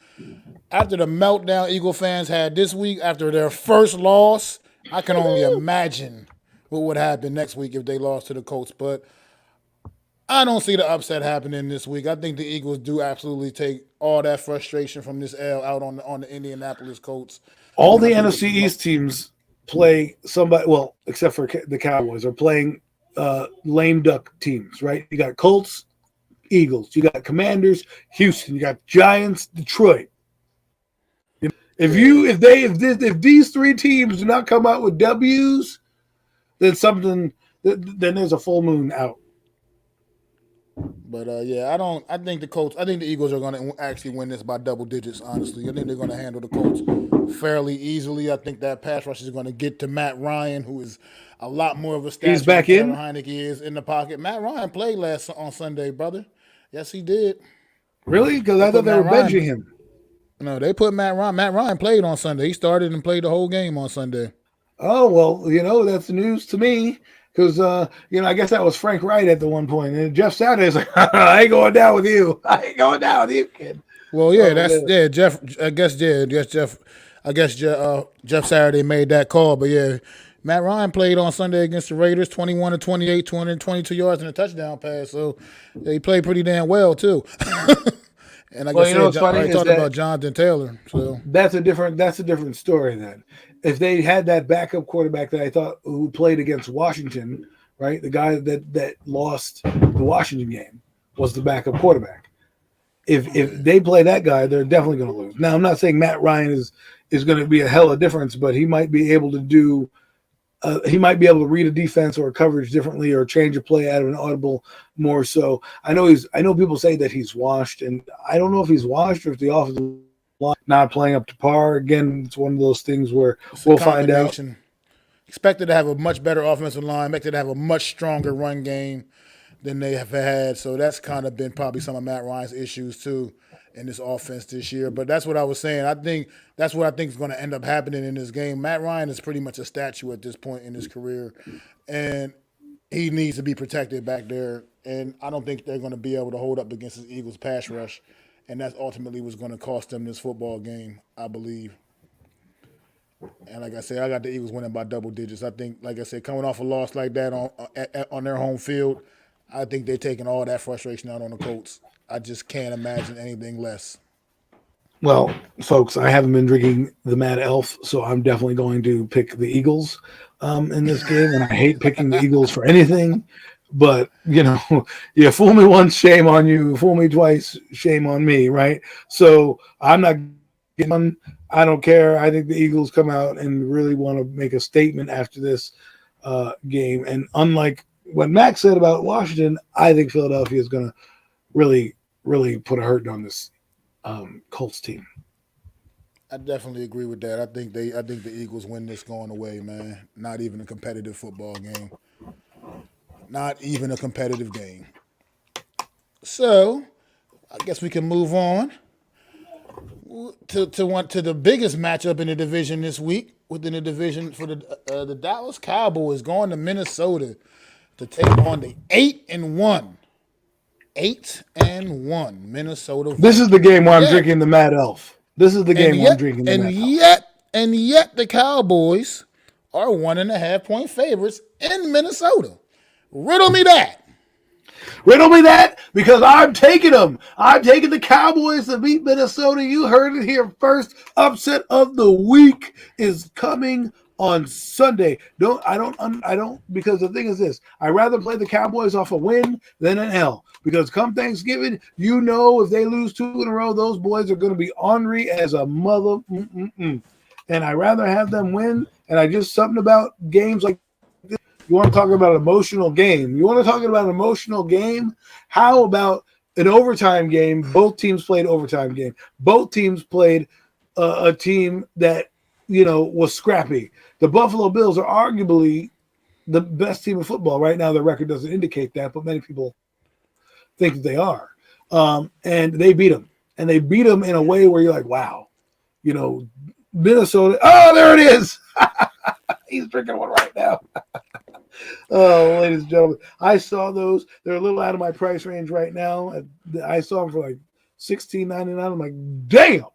after the meltdown Eagle fans had this week, after their first loss, I can only imagine what would happen next week if they lost to the Colts. But I don't see the upset happening this week. I think the Eagles do absolutely take all that frustration from this L out on the Indianapolis Colts. All the NFC East teams play somebody, well, except for the Cowboys, are playing lame duck teams, right? You got Colts, Eagles, you got Commanders, Houston, you got Giants, Detroit. If these three teams do not come out with W's, then there's a full moon out. But I think the Eagles are going to actually win this by double digits. Honestly, I think they're going to handle the Colts fairly easily. I think that pass rush is going to get to Matt Ryan, who is a lot more of a statue. He's back in. Heineke is in the pocket. Matt Ryan played on Sunday, brother. Yes, he did. Really? Because I thought they were benching him. No, they put Matt Ryan. Matt Ryan played on Sunday. He started and played the whole game on Sunday. Oh, well, that's news to me. Because, I guess that was Frank Wright at the one point. And Jeff Saturday's like, I ain't going down with you. I ain't going down with you, kid. Well, yeah, Jeff. Jeff Saturday made that call. But, yeah, Matt Ryan played on Sunday against the Raiders, 21-28, 222 yards and a touchdown pass. So, he played pretty damn well, too. And like I said, I talked about Jonathan Taylor. So that's a different story then. If they had that backup quarterback that I thought who played against Washington, right? The guy that lost the Washington game was the backup quarterback. If they play that guy, they're definitely going to lose. Now, I'm not saying Matt Ryan is going to be a hell of a difference, but he might be able to do. He might be able to read a defense or a coverage differently, or change a play out of an audible more so. I know people say that he's washed, and I don't know if he's washed or if the offensive line not playing up to par. Again, it's one of those things where we'll find out. Expected to have a much better offensive line, expected to have a much stronger run game than they have had. So that's kind of been probably some of Matt Ryan's issues too in this offense this year. But that's what I was saying. I think that's what I think is going to end up happening in this game. Matt Ryan is pretty much a statue at this point in his career, and he needs to be protected back there. And I don't think they're going to be able to hold up against the Eagles' pass rush, and that's ultimately what's going to cost them this football game, I believe. And like I said, I got the Eagles winning by double digits. I think, like I said, coming off a loss like that on their home field, I think they're taking all that frustration out on the Colts. I just can't imagine anything less. Well, folks, I haven't been drinking the Mad Elf, so I'm definitely going to pick the Eagles in this game, and I hate picking the Eagles for anything. But, you fool me once, shame on you. Fool me twice, shame on me, right? So I'm not getting one. I don't care. I think the Eagles come out and really want to make a statement after this game. And unlike what Max said about Washington, I think Philadelphia is going to really, really put a hurt on this Colts team. I definitely agree with that. I think the Eagles win this going away, man. Not even a competitive football game. Not even a competitive game. So, I guess we can move on to the biggest matchup in the division this week. Within the division for the Dallas Cowboys going to Minnesota to take on the 8-1 Minnesota Vikings. This is the game where I'm drinking the Mad Elf. This is the game where I'm drinking the Mad Elf. And yet the Cowboys are 1.5-point favorites in Minnesota. Riddle me that. Riddle me that, because I'm taking them. I'm taking the Cowboys to beat Minnesota. You heard it here first. Upset of the week is coming on Sunday. I don't, because the thing is this. I'd rather play the Cowboys off a win than an L. Because come Thanksgiving, if they lose 2 in a row, those boys are going to be ornery as a mother. And I'd rather have them win. And I just, something about games like you want to talk about an emotional game. How about an overtime game. Both teams played overtime game. Both teams played a team that was scrappy. The Buffalo Bills are arguably the best team in football right now. Their record doesn't indicate that, but many people think that they are. And they beat them, and they beat them in a way where you're like, wow, Minnesota. Oh, there it is. He's drinking one right now. Oh, ladies and gentlemen, I saw those. They're a little out of my price range right now. I saw them for like $16.99. I'm like, damn.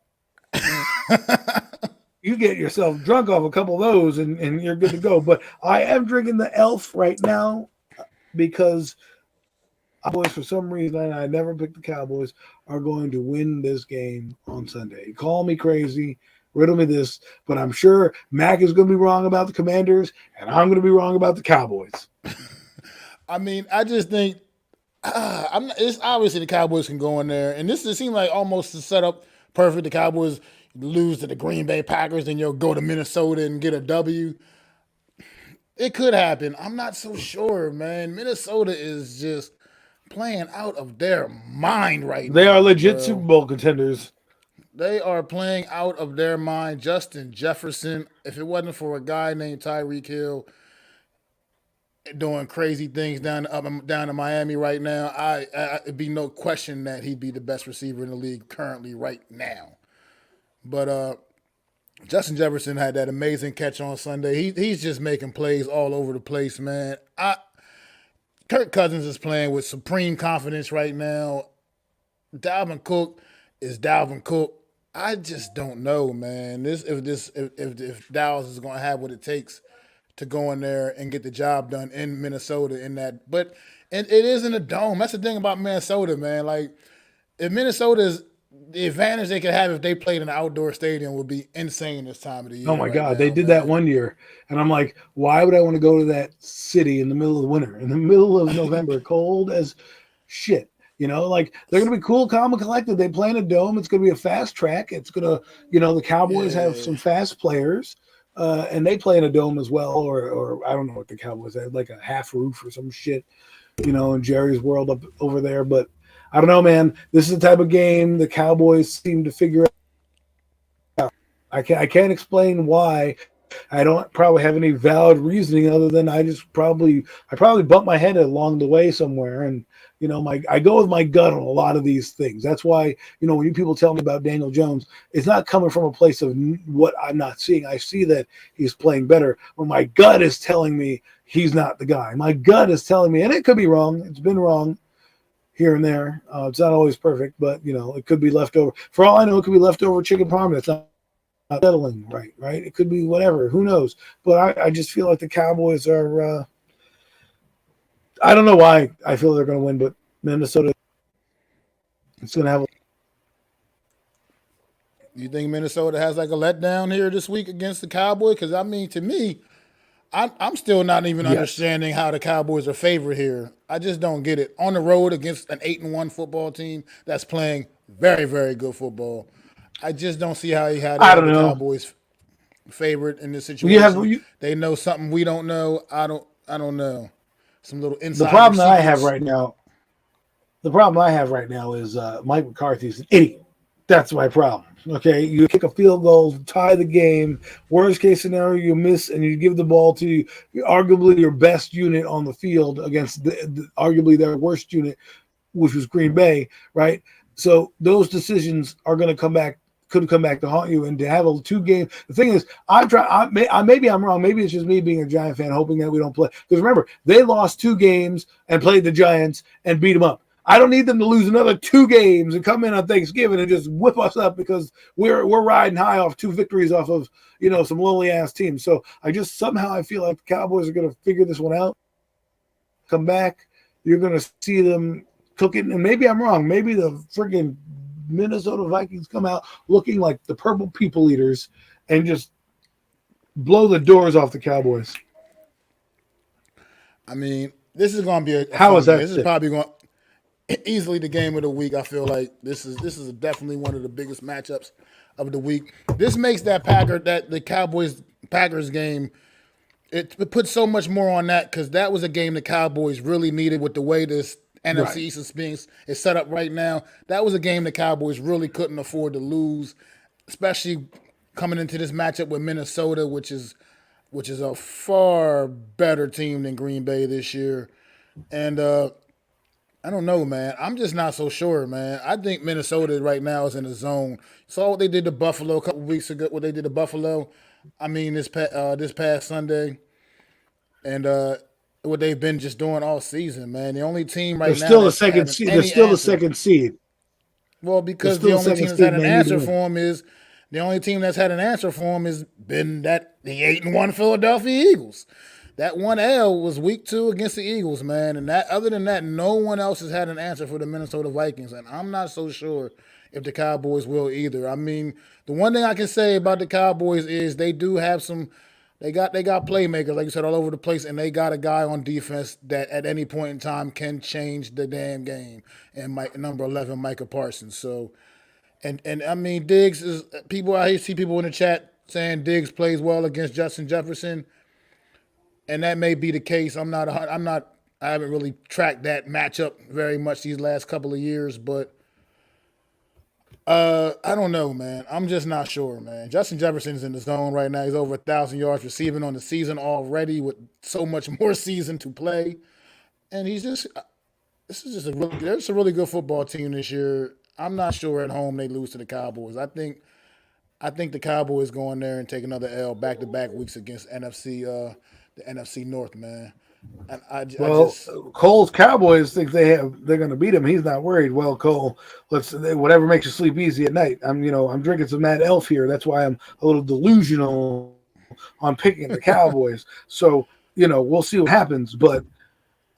You get yourself drunk off a couple of those and you're good to go. But I am drinking the Elf right now because Cowboys, for some reason, I never picked the Cowboys, are going to win this game on Sunday. Call me crazy, riddle me this, but I'm sure Mac is going to be wrong about the Commanders, and I'm going to be wrong about the Cowboys. I mean, I just think it's obviously the Cowboys can go in there, and this seems like almost the setup perfect. The Cowboys lose to the Green Bay Packers, then you'll go to Minnesota and get a W. It could happen. I'm not so sure, man. Minnesota is just playing out of their mind right now. They are legit Super Bowl contenders. They are playing out of their mind. Justin Jefferson, if it wasn't for a guy named Tyreek Hill doing crazy things down in Miami right now, it'd be no question that he'd be the best receiver in the league currently right now. But Justin Jefferson had that amazing catch on Sunday. He's just making plays all over the place, man. Kirk Cousins is playing with supreme confidence right now. Dalvin Cook is Dalvin Cook. I just don't know, man. If Dallas is going to have what it takes to go in there and get the job done in Minnesota but it is in a dome. That's the thing about Minnesota, man. Like, if Minnesota's the advantage they could have if they played in an outdoor stadium would be insane this time of the year. Oh my God, they did that one year, and I'm like, why would I want to go to that city in the middle of the winter, in the middle of November, cold as shit? Like, they're going to be cool, calm, and collected. They play in a dome. It's going to be a fast track. It's going to, the Cowboys have some fast players, and they play in a dome as well, or I don't know what the Cowboys have, like a half roof or some shit, in Jerry's world up over there. But I don't know, man. This is the type of game the Cowboys seem to figure out. I can't explain why. I don't probably have any valid reasoning other than I probably bumped my head along the way somewhere, and I go with my gut on a lot of these things. That's why when you people tell me about Daniel Jones, it's not coming from a place of what I'm not seeing. I see that he's playing better. When my gut is telling me he's not the guy, my gut is telling me, and it could be wrong. It's been wrong here and there. It's not always perfect, but it could be leftover. For all I know, it could be leftover chicken parm that's not settling right. It could be whatever. Who knows? But I just feel like the Cowboys are. I don't know why I feel they're going to win, but Minnesota is going to have. You think Minnesota has like a letdown here this week against the Cowboys? Because I mean, to me, I'm still not even understanding how the Cowboys are favored here. I just don't get it. On the road against an 8-1 football team that's playing very, very good football. I just don't see how he had the Cowboys favored in this situation. They know something we don't know. I don't know. Some little inside. The problem that I have right now is Mike McCarthy's an idiot. That's my problem. Okay, you kick a field goal, tie the game. Worst case scenario, you miss, and you give the ball to arguably your best unit on the field against arguably their worst unit, which was Green Bay, right? So those decisions are going to come back to haunt you, and to have a 2-game. The thing is, maybe I'm wrong. Maybe it's just me being a Giant fan, hoping that we don't play. Because remember, they lost 2 games and played the Giants and beat them up. I don't need them to lose another 2 games and come in on Thanksgiving and just whip us up because we're riding high off 2 victories off of some lowly ass teams. So I feel like the Cowboys are going to figure this one out. Come back, you're going to see them cooking, and maybe I'm wrong. Maybe the friggin' Minnesota Vikings come out looking like the purple people eaters and just blow the doors off the Cowboys. I mean, this is going to be This is probably going easily the game of the week. I feel like this is definitely one of the biggest matchups of the week. This makes the Cowboys Packers game. It puts so much more on that because that was a game the Cowboys really needed with the way this NFC East is set up right now. That was a game the Cowboys really couldn't afford to lose, especially coming into this matchup with Minnesota, which is a far better team than Green Bay this year. And I don't know, man. I'm just not so sure, man. I think Minnesota right now is in the zone. Saw what they did to Buffalo a couple weeks ago. What they did to Buffalo. I mean, this past Sunday, and what they've been just doing all season, man. The only team They're right now still the that's second having seed. They're any still the answer. second seed. Well, They're because still the the only second team that's seed. had And an they need to answer win. for him is the only team that's had an answer for him has been the 8-1 Philadelphia Eagles. That one L was week 2 against the Eagles, man. And that other than that, no one else has had an answer for the Minnesota Vikings. And I'm not so sure if the Cowboys will either. I mean, the one thing I can say about the Cowboys is they do have some. They got playmakers, like you said, all over the place, and they got a guy on defense that at any point in time can change the damn game. And number 11, Micah Parsons. So, and I mean, Diggs is people. I see people in the chat saying Diggs plays well against Justin Jefferson, and that may be the case. I'm not. I haven't really tracked that matchup very much these last couple of years, but I don't know, man. I'm just not sure, man. Justin Jefferson's in the zone right now. He's over 1,000 yards receiving on the season already, with so much more season to play, and he's just. This is just there's a really good football team this year. I'm not sure at home they lose to the Cowboys. I think the Cowboys go in there and take another L back to back weeks against the NFC North, man. And I Well, just Cole's Cowboys think they're going to beat him. He's not worried. Well, Cole, whatever makes you sleep easy at night. I'm drinking some Mad Elf here. That's why I'm a little delusional on picking the Cowboys. So we'll see what happens. But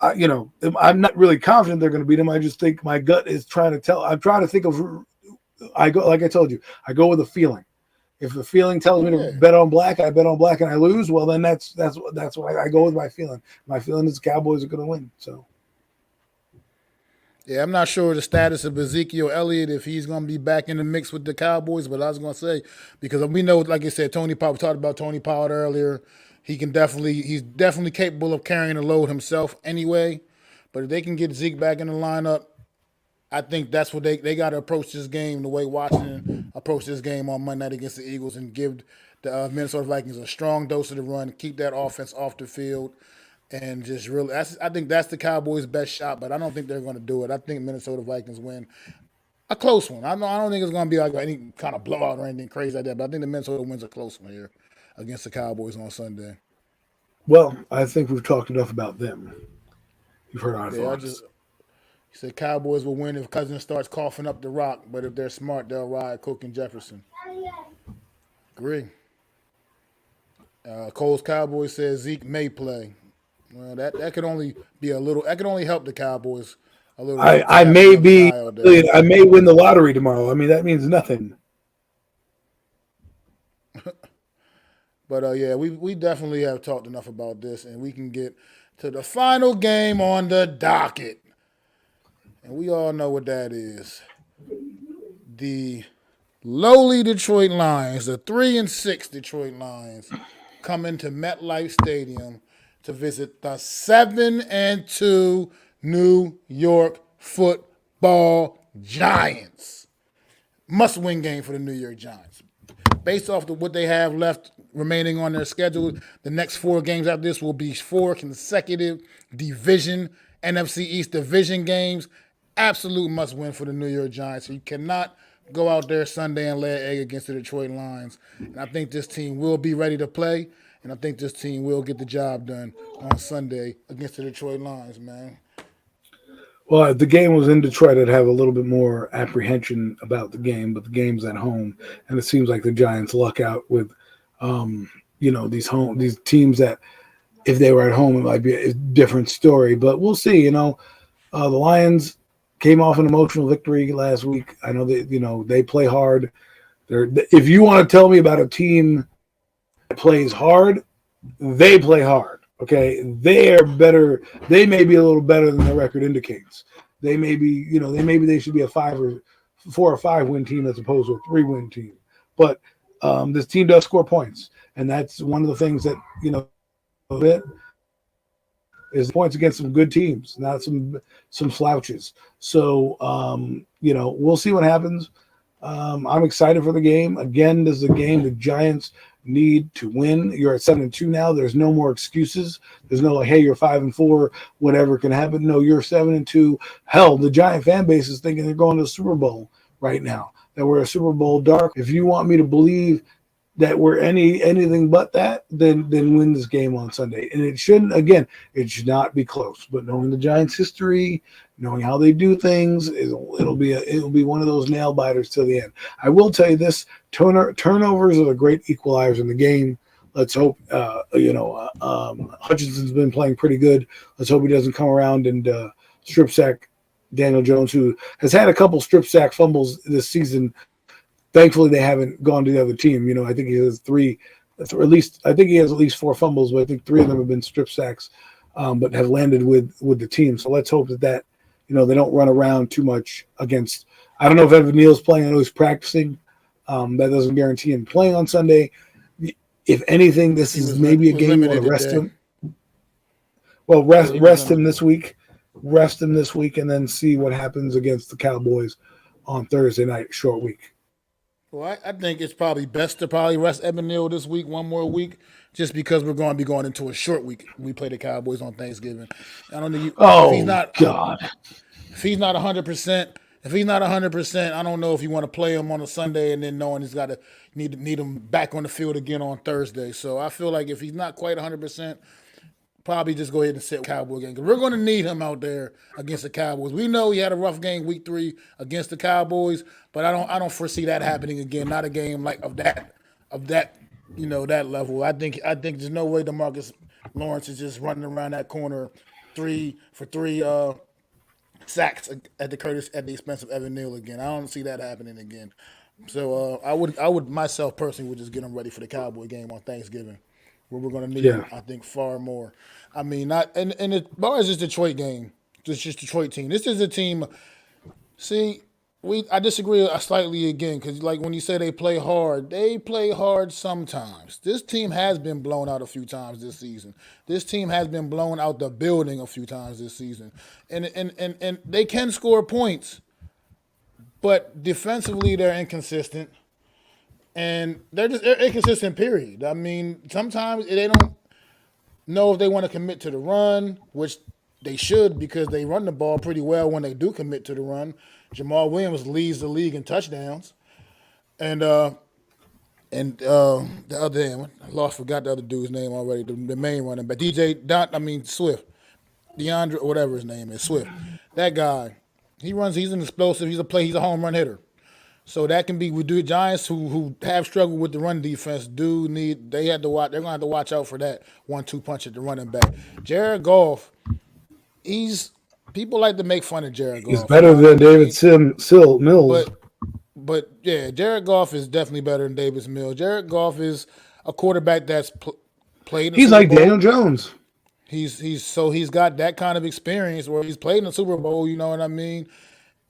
I'm not really confident they're going to beat him. I just think my gut is trying to tell. I'm trying to think of. I go like I told you. I go with a feeling. If the feeling tells me to bet on black, I bet on black and I lose. Well, then that's why I go with my feeling. My feeling is the Cowboys are going to win. So, yeah, I'm not sure the status of Ezekiel Elliott if he's going to be back in the mix with the Cowboys. But I was going to say because we know, like I said, Tony Pollard. We talked about Tony Pollard earlier. He's definitely capable of carrying the load himself anyway. But if they can get Zeke back in the lineup, I think that's what they got to approach this game the way Washington approached this game on Monday night against the Eagles and give the Minnesota Vikings a strong dose of the run, keep that offense off the field, and just really. I think that's the Cowboys' best shot, but I don't think they're going to do it. I think Minnesota Vikings win a close one. I don't think it's going to be like any kind of blowout or anything crazy like that, but I think the Minnesota wins a close one here against the Cowboys on Sunday. well, I think we've talked enough about them. You've heard our thoughts. He said Cowboys will win if Cousins starts coughing up the rock, but if they're smart, they'll ride Cook and Jefferson. Agree. Cole's Cowboys says Zeke may play. Well, that could only be a little. That could only help the Cowboys a little bit. I may be. I may win the lottery tomorrow. I mean, that means nothing. But yeah, we definitely have talked enough about this, and we can get to the final game on the docket. And we all know what that is. The lowly Detroit Lions, the 3-6 Detroit Lions, come into MetLife Stadium to visit the 7-2 New York Football Giants. Must-win game for the New York Giants. Based off of what they have left remaining on their schedule, the next 4 games after this will be 4 consecutive NFC East division games. Absolute must-win for the New York Giants. So you cannot go out there Sunday and lay an egg against the Detroit Lions. And I think this team will be ready to play, and I think this team will get the job done on Sunday against the Detroit Lions, man. Well, if the game was in Detroit, I'd have a little bit more apprehension about the game, but the game's at home, and it seems like the Giants luck out with, these teams that if they were at home, it might be a different story. But we'll see. The Lions came off an emotional victory last week. I know that they play hard. If you want to tell me about a team that plays hard, they play hard. Okay, they're better. They may be a little better than the record indicates. They may be, they should be a 4 or 5 win team as opposed to a 3-win team. But this team does score points, and that's one of the things that is points against some good teams, not some slouches. So we'll see what happens. I'm excited for the game. Again, this is a game the Giants need to win. You're at 7-2 now. There's no more excuses. There's no like, hey, you're 5-4, whatever can happen. No, you're 7-2. Hell, the Giant fan base is thinking they're going to the Super Bowl right now. That we're a Super Bowl dark. If you want me to believe that we're anything but that, then win this game on Sunday. And it should not be close. But knowing the Giants' history, knowing how they do things, it'll be one of those nail biters till the end. I will tell you this: turnovers are the great equalizers in the game. Let's hope Hutchinson's been playing pretty good. Let's hope he doesn't come around and strip sack Daniel Jones, who has had a couple strip sack fumbles this season. Thankfully, they haven't gone to the other team. I think he has three, at least. I think he has at least 4 fumbles, but I think 3 of them have been strip sacks, but have landed with the team. So let's hope that they don't run around too much against. I don't know if Evan Neal's playing. I know he's practicing. That doesn't guarantee him playing on Sunday. If anything, this is maybe a game you want to rest him. Well, rest him this week. Rest him this week, and then see what happens against the Cowboys on Thursday night. Short week. Well, I think it's probably best to rest Evan Neal this week, one more week, just because we're going to be going into a short week. We play the Cowboys on Thanksgiving. I don't think if he's not 100%, I don't know if you want to play him on a Sunday and then knowing he's got to need him back on the field again on Thursday. So I feel like if he's not quite 100%, probably just go ahead and sit Cowboy game because we're going to need him out there against the Cowboys. We know he had a rough game week 3 against the Cowboys, but I don't foresee that happening again. Not a game like of that that level. I think there's no way DeMarcus Lawrence is just running around that corner 3 for 3 sacks at the expense of Evan Neal again. I don't see that happening again. So I would myself personally would just get him ready for the Cowboy game on Thanksgiving, where we're going to need him, I think, far more. I mean, not and as far as this Detroit game, just Detroit team. This is a team. See, I disagree slightly again because, like, when you say they play hard sometimes. This team has been blown out a few times this season. This team has been blown out the building a few times this season, and they can score points, but defensively they're inconsistent. And they're inconsistent, period. I mean, sometimes they don't know if they want to commit to the run, which they should because they run the ball pretty well when they do commit to the run. Jamal Williams leads the league in touchdowns. And the other end, forgot the other dude's name already, the main running back. Swift. DeAndre, whatever his name is, Swift. That guy, he's an explosive, he's a home run hitter. So that can be with the Giants who have struggled with the run defense. They're gonna have to watch out for that 1-2 punch at the running back. Jared Goff, people like to make fun of Jared Goff. He's better than David Mills. But yeah, Jared Goff is definitely better than Davis Mills. Jared Goff is a quarterback that's played. He's like Daniel Jones. He's got that kind of experience where he's played in the Super Bowl. You know what I mean?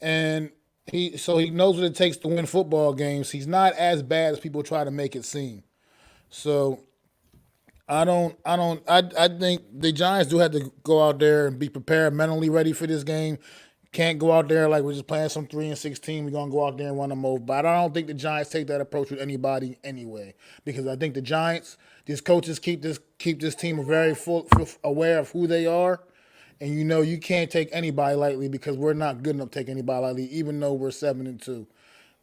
And he knows what it takes to win football games. He's not as bad as people try to make it seem. So I think the Giants do have to go out there and be prepared, mentally ready for this game. Can't go out there like we're just playing some 3-6 team. We're gonna go out there and run them over. But I don't think the Giants take that approach with anybody anyway, because I think the Giants, these coaches keep this team very aware of who they are. And you can't take anybody lightly because we're not good enough to take anybody lightly, even though we're 7-2.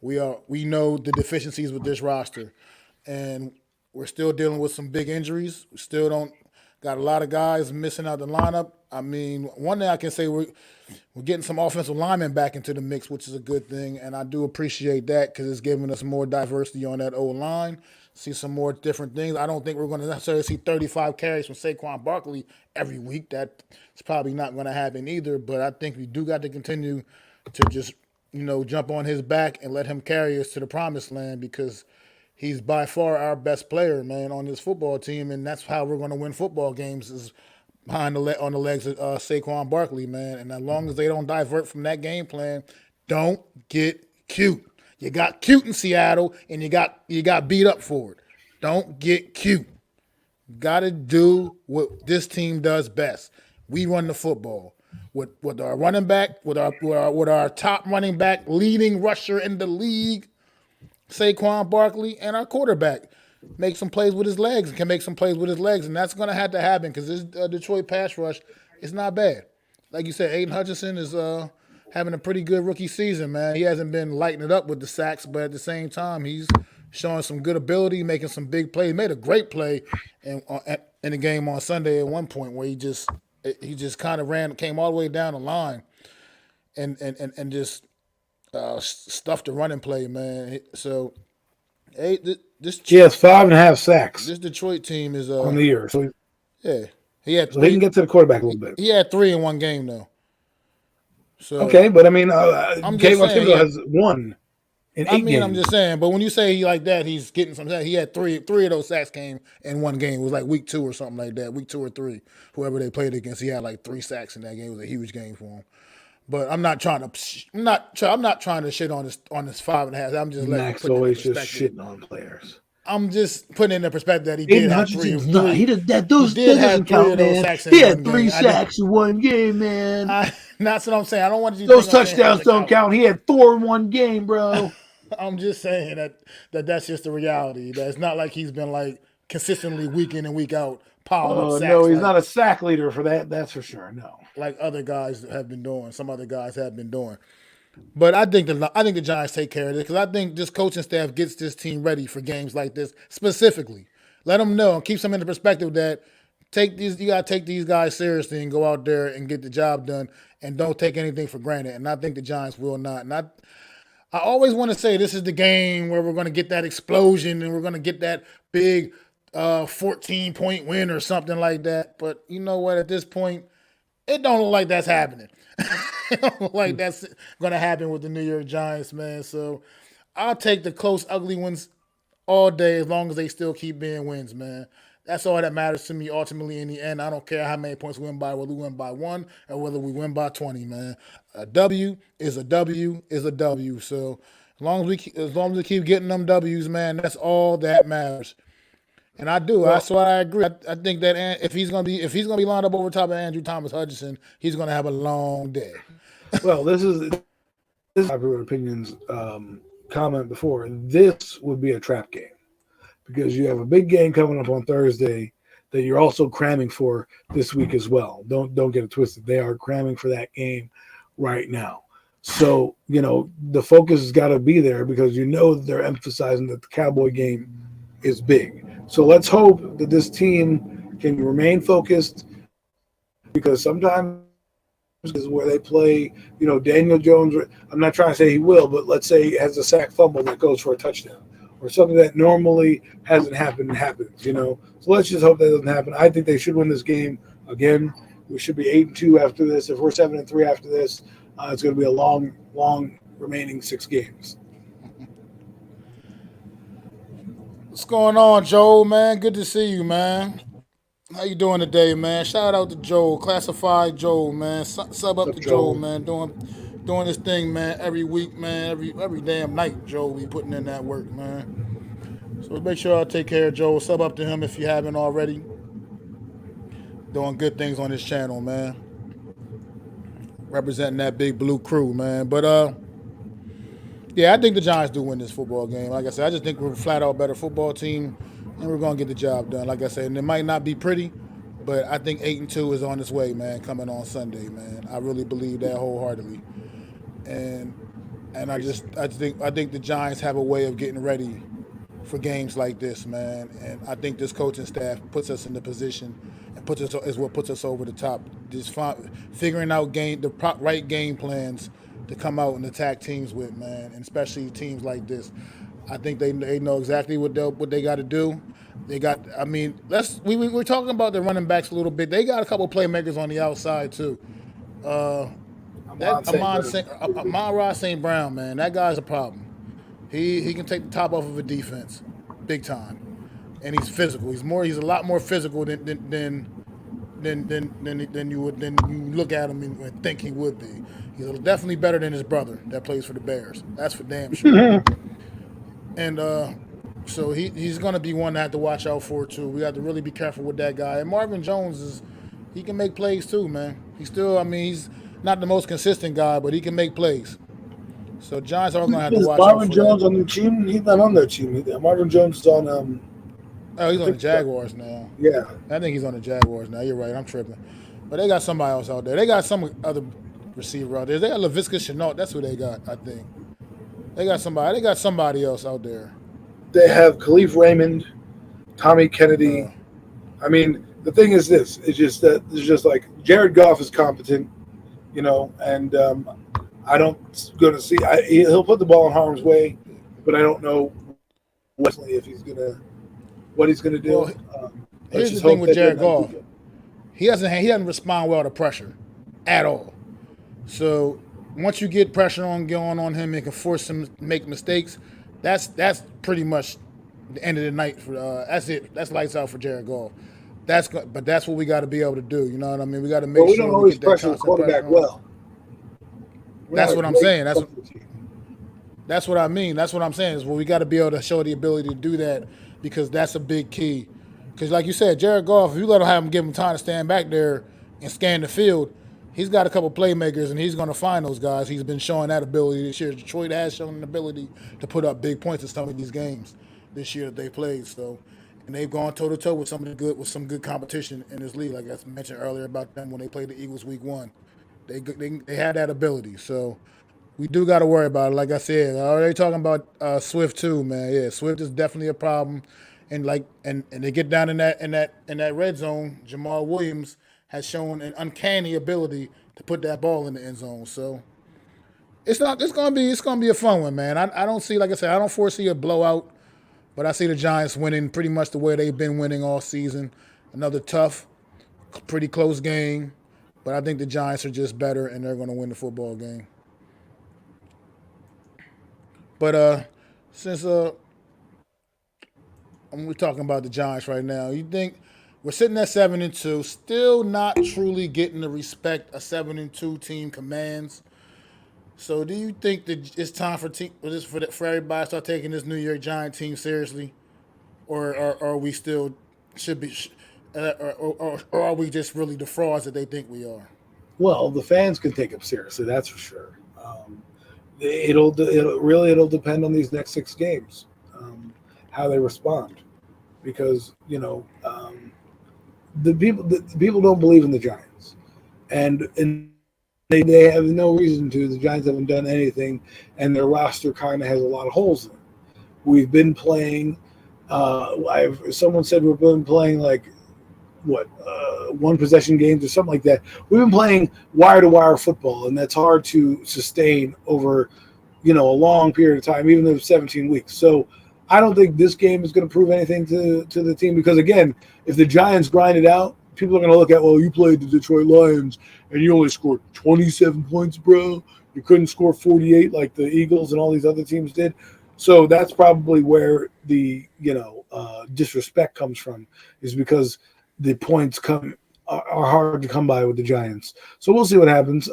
We know the deficiencies with this roster, and we're still dealing with some big injuries. We still don't got a lot of guys missing out the lineup. I mean, one thing I can say, we're getting some offensive linemen back into the mix, which is a good thing, and I do appreciate that because it's giving us more diversity on that O-line. See some more different things. I don't think we're going to necessarily see 35 carries from Saquon Barkley every week. That's probably not going to happen either, but I think we do got to continue to just, jump on his back and let him carry us to the promised land, because he's by far our best player, man, on this football team, and that's how we're going to win football games is on the legs of Saquon Barkley, man. And as long as they don't divert from that game plan, don't get cute. You got cute in Seattle, and you got beat up for it. Don't get cute. Got to do what this team does best: We run the football with our running back, with our top running back, leading rusher in the league, Saquon Barkley, and our quarterback make some plays with his legs and can make some plays with his legs, and that's going to have to happen because this Detroit pass rush is not bad. Like you said, Aiden Hutchinson is having a pretty good rookie season, man. He hasn't been lighting it up with the sacks, but at the same time, he's showing some good ability, making some big plays. He made a great play in the game on Sunday at one point where he just kind of came all the way down the line, and just stuffed the running play, man. So, hey, he has 5.5 sacks. This Detroit team is on the year, so he had. So they can get to the quarterback a little bit. He had 3 in one game though. So okay, but I mean, Kate Montego has 1 in 8 games. I'm just saying. But when you say like that, he's getting some. He had three of those sacks came in one game. It was like week 2 or something like that. Week 2 or 3, whoever they played against, he had like 3 sacks in that game. It was a huge game for him. But I'm not trying to shit on this 5.5. I'm just Max always just shitting on players. I'm just putting in the perspective that he did have 3 of 3. He did that. Those doesn't count, man. He had 3 sacks in one game, man. That's what I'm saying. I don't want to. Those touchdowns don't count. He had 4 in one game, bro. I'm just saying that's just the reality. That's not like he's been like consistently week in and week out piling up sacks. No, he's not a sack leader for that. That's for sure. No, like other guys have been doing. Some other guys have been doing. But I think the Giants take care of this because I think this coaching staff gets this team ready for games like this specifically. Let them know and keep them in the perspective that you got to take these guys seriously and go out there and get the job done and don't take anything for granted. And I think the Giants will not. And I always want to say this is the game where we're going to get that explosion and we're going to get that big 14-point win or something like that. But you know what? At this point, it don't look like that's happening. It don't look like that's going to happen with the New York Giants, man. So I'll take the close, ugly ones all day as long as they still keep being wins, man. That's all that matters to me ultimately in the end. I don't care how many points we win by, whether we win by 1 or whether we win by 20, man. A W is a W is a W. So as long as we keep getting them W's, man, that's all that matters. And I do. That's why I agree. I think that if he's gonna be lined up over top of Andrew Thomas Hutchinson, he's gonna have a long day. Well, this is popular opinions comment before. This would be a trap game because you have a big game coming up on Thursday that you're also cramming for this week as well. Don't get it twisted. They are cramming for that game right now. So, the focus has got to be there because they're emphasizing that the Cowboy game is big. So let's hope that this team can remain focused because sometimes is where they play, Daniel Jones. I'm not trying to say he will, but let's say he has a sack fumble that goes for a touchdown or something that normally hasn't happened happens, So let's just hope that doesn't happen. I think they should win this game. Again, we should be 8-2 after this. If we're 7-3 after this, it's going to be a long, long remaining 6 games. What's going on, Joel, man? Good to see you, man. How you doing today, man? Shout out to Joel, Classified Joel, man. Sub up to Joel, man. Doing this thing, man, every week, man. Every damn night, Joel, we putting in that work, man. So make sure I take care of Joel. Sub up to him if you haven't already. Doing good things on this channel, man. Representing that big blue crew, man. But yeah, I think the Giants do win this football game. Like I said, I just think we're a flat out better football team, and we're going to get the job done. Like I said, and it might not be pretty, but I think 8-2 is on its way, man, coming on Sunday, man. I really believe that wholeheartedly. And I think the Giants have a way of getting ready for games like this, man. And I think this coaching staff puts us in the position and is what puts us over the top. Just figuring out the right game plans to come out and attack teams with, man, and especially teams like this. I think they know exactly what they got to do. They got. I mean, we're talking about the running backs a little bit. They got a couple playmakers on the outside too. Amon-Ra St. Brown, man, that guy's a problem. He can take the top off of a defense, big time, and he's physical. He's a lot more physical than you look at him and think he would be. He's definitely better than his brother that plays for the Bears. That's for damn sure. And so he's going to be one to have to watch out for too. We have to really be careful with that guy. And Marvin Jones he can make plays too, man. He's still, I mean, he's not the most consistent guy, but he can make plays. So Giants are gonna have to Is watch out Marvin for that. Jones on the team? He's not on that team. Marvin Jones is on. Oh, he's I on the think. Jaguars now. Yeah. I think he's on the Jaguars now. You're right. I'm tripping. But they got somebody else out there. They got some other receiver out there. They got LaVisca Chenault. That's who they got, I think. They got somebody. They got somebody else out there. They have Khalif Raymond, Tommy Uh, Kennedy. I mean, the thing is this: it's just that it's just like Jared Goff is competent, and I don't going to see. He'll put the ball in harm's way, but I don't know if he's gonna what he's gonna do. well, Let's here's the just thing hope with that Jared they're not Goff. good. He doesn't respond well to pressure at all. So once you get pressure going on him and can force him to make mistakes, that's pretty much the end of the night for that's it. That's lights out for Jared Goff. But that's what we got to be able to do. You know what I mean? We got to But make we don't sure we always get that pressure the constant pressure quarterback on him. well. We're That's not a what I'm great saying. pressure team. That's what I mean. That's what I'm saying is we got to be able to show the ability to do that because that's a big key. Because like you said, Jared Goff, if you let him give him time to stand back there and scan the field, he's got a couple playmakers and he's going to find those guys. He's been showing that ability this year. Detroit has shown an ability to put up big points in some of these games this year that they played. So, and they've gone toe to toe with some good competition in this league. Like I mentioned earlier about them when they played the Eagles Week 1, they had that ability. So we do got to worry about it. Like I said, I already talking about Swift too, man. Yeah, Swift is definitely a problem, and and they get down in that red zone. Jamal Williams has shown an uncanny ability to put that ball in the end zone. So it's gonna be a fun one, man. I don't see, like I said, I don't foresee a blowout, but I see the Giants winning pretty much the way they've been winning all season. Another tough, pretty close game, but I think the Giants are just better and they're going to win the football game. But since we're talking about the Giants right now, you think we're sitting at 7-2, still not truly getting the respect a 7-2 team commands. So, do you think that it's time for everybody to start taking this New York Giant team seriously, or are we still should be, or are we just really the frauds that they think we are? Well, the fans can take him seriously, that's for sure. It'll depend on these next 6 games, how they respond, because the people don't believe in the Giants, and they have no reason to. The Giants haven't done anything, and their roster kind of has a lot of holes in it. We've been playing. Someone said we've been playing like one possession games or something like that. We've been playing wire to wire football, and that's hard to sustain over a long period of time, even though it's 17 weeks. So I don't think this game is going to prove anything to the team, because again, if the Giants grind it out, people are going to look at, well, you played the Detroit Lions and you only scored 27 points, bro. You couldn't score 48 like the Eagles and all these other teams did. So that's probably where the disrespect comes from, is because the points are hard to come by with the Giants. So we'll see what happens.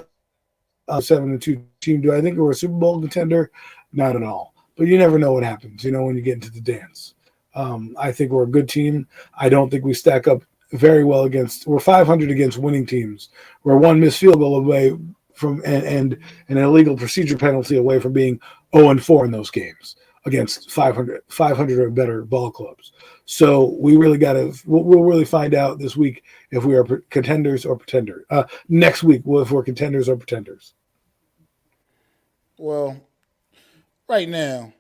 7-2 team. Do I think we're a Super Bowl contender? Not at all. But you never know what happens, when you get into the dance. I think we're a good team. I don't think we stack up very well against. We're 500 against winning teams. We're one missed field goal away from and an illegal procedure penalty away from being 0-4 in those games against 500 or better ball clubs. So we really got to. We'll really find out this week if we are contenders or pretenders. Next week, if we're contenders or pretenders. Well, right now,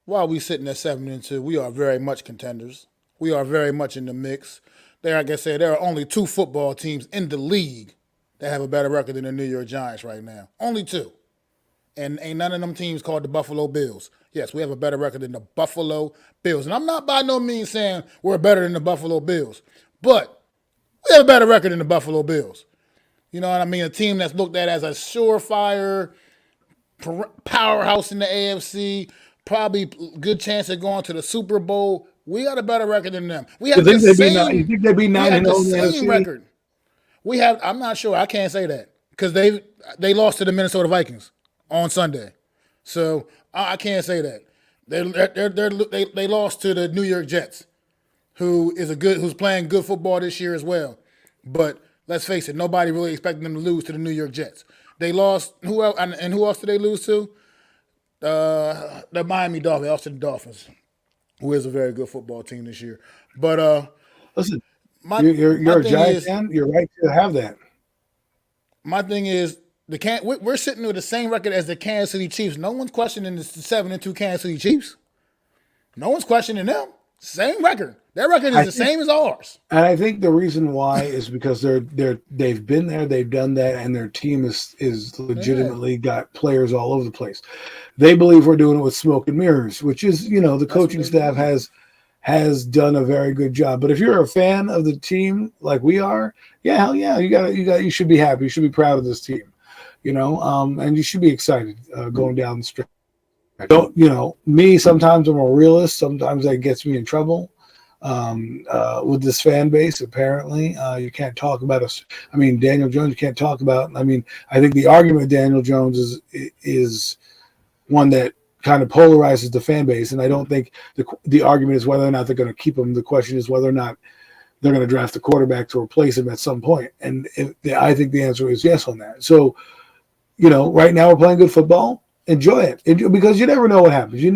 while we sitting at 7-2, we are very much contenders. We are very much in the mix. Like I said, there are only 2 football teams in the league that have a better record than the New York Giants right now. Only 2. And ain't none of them teams called the Buffalo Bills. Yes, we have a better record than the Buffalo Bills. And I'm not by no means saying we're better than the Buffalo Bills. But we have a better record than the Buffalo Bills. You know what I mean? A team that's looked at as a surefire powerhouse in the AFC, probably good chance of going to the Super Bowl. We got a better record than them. We have the same. You think they'd be 9-0 in the same NFC? record. We have. I'm not sure. I can't say that because they lost to the Minnesota Vikings on Sunday, so I can't say that. They lost to the New York Jets, who's playing good football this year as well. But Let's face it, nobody really expected them to lose to the New York Jets. They lost. Who else? And who else did they lose to? The Miami Dolphins. They lost to the Dolphins, who is a very good football team this year. But Listen, my you're my a thing Giant is fan. You're right to have that. my thing is we're sitting with the same record as the Kansas City Chiefs. No one's questioning the 7-2 Kansas City Chiefs. No one's questioning them. Same record. Their record is I the think, same as ours. and I think the reason why is because they've been there, they've done that, and their team is Yeah, legitimately got players all over the place. They believe we're doing it with smoke and mirrors, which is the that's what coaching they staff believe. has done a very good job. But if you're a fan of the team like we are, yeah, hell yeah, you should be happy. You should be proud of this team, and you should be excited going down the stretch. Don't me? Sometimes I'm a realist. Sometimes that gets me in trouble with this fan base. Apparently, you can't talk about us. I mean, Daniel Jones. You can't talk about. I mean, I think the argument with Daniel Jones is one that kind of polarizes the fan base, and I don't think the argument is whether or not they're going to keep him. The question is whether or not they're going to draft a quarterback to replace him at some point. And I think the answer is yes on that. So, right now we're playing good football. Enjoy it. Because you never know what happens. You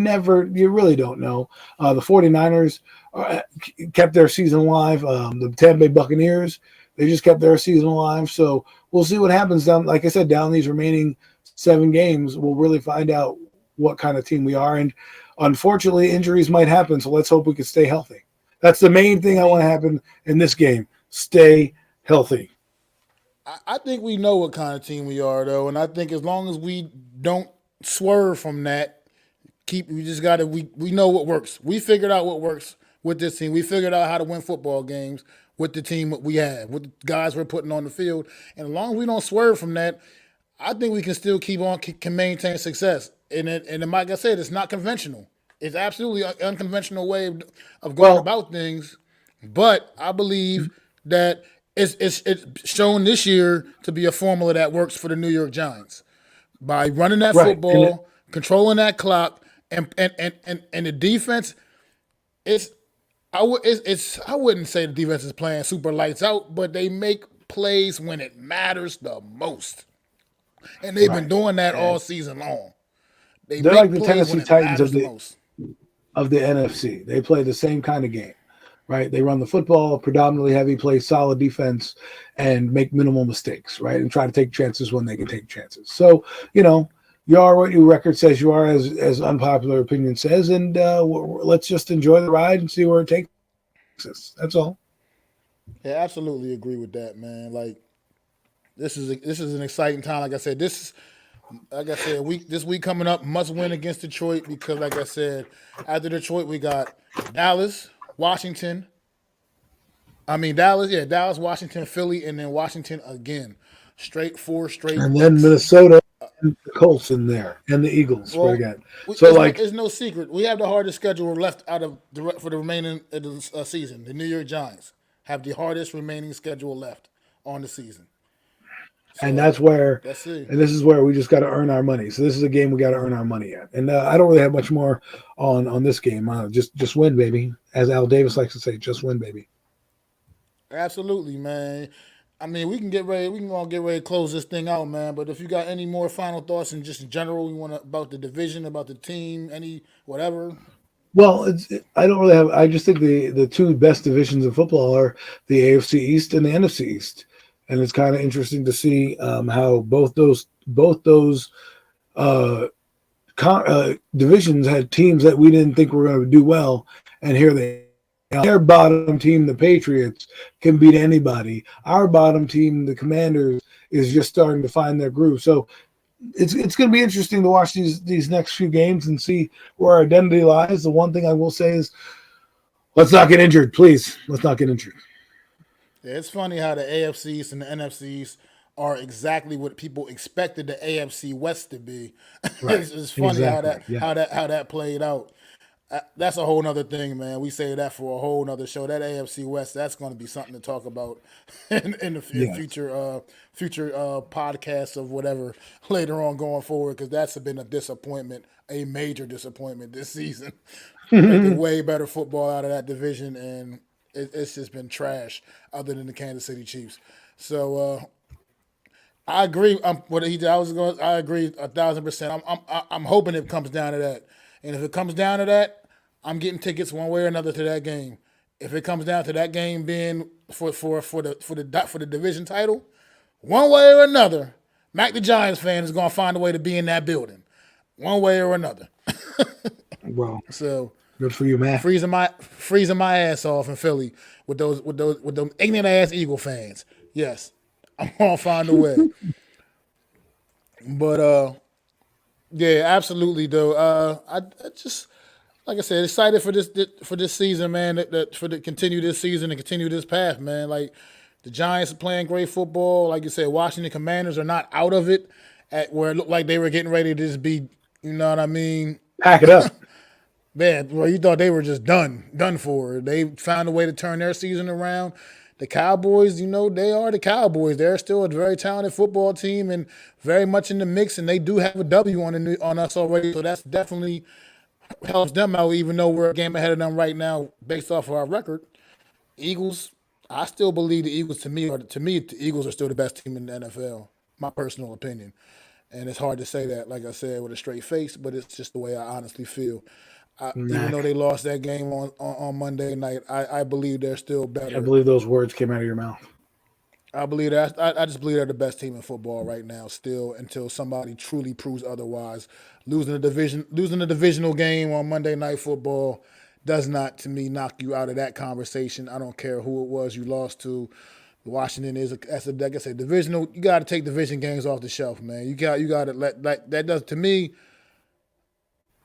really don't know. The 49ers kept their season alive. The Tampa Bay Buccaneers, they just kept their season alive. So we'll see what happens down. Like I said, down these remaining 7 games, we'll really find out what kind of team we are. And unfortunately, injuries might happen. So let's hope we can stay healthy. That's the main I thing I want to mean, happen in this game. Stay healthy. I think we know what kind of team we are, though, and I think as long as we don't swerve from that, we just got to we know what works. We figured out what works with this team. We figured out how to win football games with the team that we have, with the guys we're putting on the field, and as long as we don't swerve from that, I think we can still keep on can maintain success. And like I said, it's not conventional. It's absolutely an unconventional way of going Well, about things. But I believe that it's shown this year to be a formula that works for the New York Giants by running that right. And football, controlling that clock, and the defense. It's I wouldn't say the defense is playing super lights out, but they make plays when it matters the most, and they've been right. doing that And all season long. They they're like make the plays when Tennessee it Titans matters the most. of the NFC. They play the same kind of game, right? They run the football, predominantly heavy, play solid defense, and make minimal mistakes, right? And try to take chances when they can take chances. So, you are what your record says you are, as unpopular opinion says, and let's just enjoy the ride and see where it takes us. That's all. Yeah, absolutely agree with that, man. Like this is an exciting time. Like I said, this week coming up must win against Detroit because, like I said, after Detroit we got Dallas, Washington. I mean Dallas, yeah, Dallas, Washington, Philly, and then Washington again. Straight 4 straight And then weeks. Minnesota and the Colts in there, and the Eagles right Well, again. So it's no secret. We have the hardest schedule left out of for the remaining of the season. The New York Giants have the hardest remaining schedule left on the season. and So that's it. this is where we just got to earn our money. So this is a game we got to earn our money at. And I don't really have much more on this game. Just win, baby, as Al Davis likes to say. Just win, baby. Absolutely, man. I mean, we can get ready. We can all get ready to close this thing out, man. But if you got any more final thoughts and just in general, you want to about the division, about the team, any whatever. Well, I don't really have. I just think the two best divisions in football are the AFC East and the NFC East, and it's kind of interesting to see how both those uh, divisions had teams that we didn't think were going to do well, and here they are. Their bottom team, the Patriots, can beat anybody. Our bottom team, the Commanders, is just starting to find their groove. So it's going to be interesting to watch these next few games and see where our identity lies. The one thing I will say is let's not get injured, please. Let's not get injured. Yeah, it's funny how the AFC East and the NFC East are exactly what people expected the AFC West to be. Right. It's funny Exactly. Yeah. how that played out. That's a whole nother thing, man. We say that for a whole nother show. That AFC West, that's going to be something to talk about in Yes. future podcasts of whatever later on going forward, because that's been a disappointment, a major disappointment this season. Expected way better football out of that division, and it's just been trash. Other than the Kansas City Chiefs, So I agree. What he did, I agree 1,000%. I'm hoping it comes down to that. And if it comes down to that, I'm getting tickets one way or another to that game. If it comes down to that game being for the division title, one way or another, Mac the Giants fan is going to find a way to be in that building, one way or another. Well, so good for you, man. Freezing my ass off in Philly with those ignorant ass Eagle fans. Yes, I'm going to find a way. But yeah, absolutely though. I just, like I said, excited for this season, man. To continue this season and continue this path, man. Like the Giants are playing great football. Like you said, Washington Commanders are not out of it at where it looked like they were getting ready to just be, you know what I mean? Pack it up. Man, well, you thought they were just done for. They found a way to turn their season around. The Cowboys, you know, they are the Cowboys. They're still a very talented football team and very much in the mix, and they do have a W on us already, so that's definitely helps them out, even though we're a game ahead of them right now based off of our record. Eagles, I still believe the Eagles, to me, the Eagles are still the best team in the NFL, my personal opinion. And it's hard to say that, like I said, with a straight face, but it's just the way I honestly feel. Even though they lost that game on Monday night, I believe they're still better. I believe those words came out of your mouth. I believe that. I just believe they're the best team in football right now, still, until somebody truly proves otherwise. Losing the divisional game on Monday Night Football does not, to me, knock you out of that conversation. I don't care who it was you lost to. Washington is, like I said, divisional. You got to take division games off the shelf, man. You got to let that does, to me.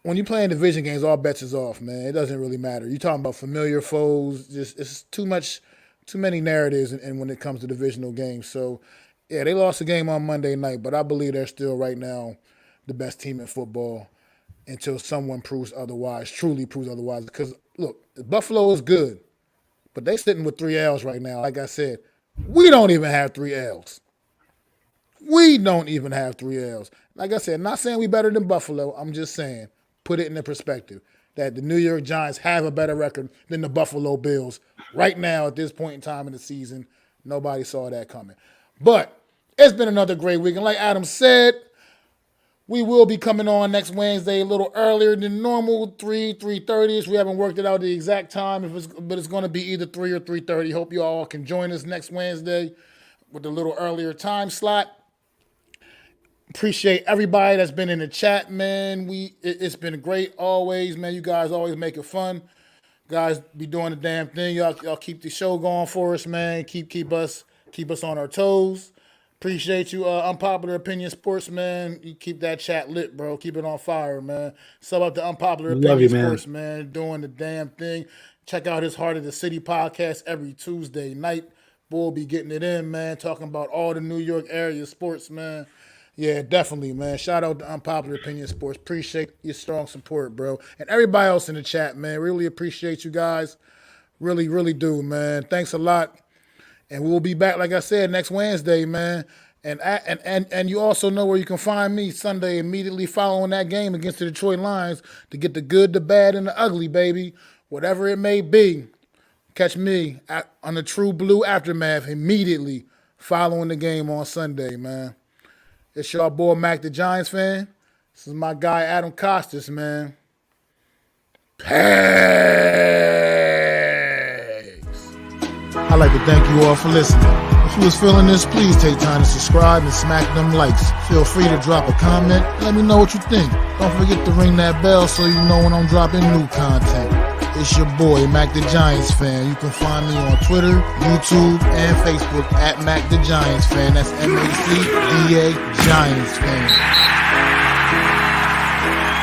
When you're playing division games, all bets is off, man. It doesn't really matter. You're talking about familiar foes. Just it's too many narratives and when it comes to divisional games. So, yeah, they lost the game on Monday night, but I believe they're still right now the best team in football until someone proves otherwise, truly proves otherwise. Because, look, Buffalo is good, but they're sitting with 3 L's right now. Like I said, we don't even have 3 L's. We don't even have 3 L's. Like I said, not saying we better than Buffalo. I'm just saying, put it in the perspective that the New York Giants have a better record than the Buffalo Bills right now at this point in time in the season. Nobody saw that coming. But it's been another great week. And like Adam said, we will be coming on next Wednesday a little earlier than normal, 3:30ish. We haven't worked it out the exact time, but it's going to be either 3 or 3:30. Hope you all can join us next Wednesday with a little earlier time slot. Appreciate everybody that's been in the chat, man. It's been great always, man. You guys always make it fun. Guys be doing the damn thing. Y'all keep the show going for us, man. Keep us on our toes. Appreciate you, Unpopular Opinion Sports, man. You keep that chat lit, bro. Keep it on fire, man. Sub up to Unpopular Opinion Sports, man. Doing the damn thing. Check out his Heart of the City podcast every Tuesday night. We'll be getting it in, man. Talking about all the New York area sports, man. Yeah, definitely, man. Shout out to Unpopular Opinion Sports. Appreciate your strong support, bro. And everybody else in the chat, man. Really appreciate you guys. Really, really do, man. Thanks a lot. And we'll be back, like I said, next Wednesday, man. And you also know where you can find me Sunday immediately following that game against the Detroit Lions to get the good, the bad, and the ugly, baby. Whatever it may be. Catch me on the True Blue Aftermath immediately following the game on Sunday, man. It's your boy, Mac the Giants fan. This is my guy, Adam Costas, man. Peace. I'd like to thank you all for listening. If you was feeling this, please take time to subscribe and smack them likes. Feel free to drop a comment. Let me know what you think. Don't forget to ring that bell so you know when I'm dropping new content. It's your boy, Mac the Giants fan. You can find me on Twitter, YouTube, and Facebook at Mac the Giants fan. That's MACDA Giants fan.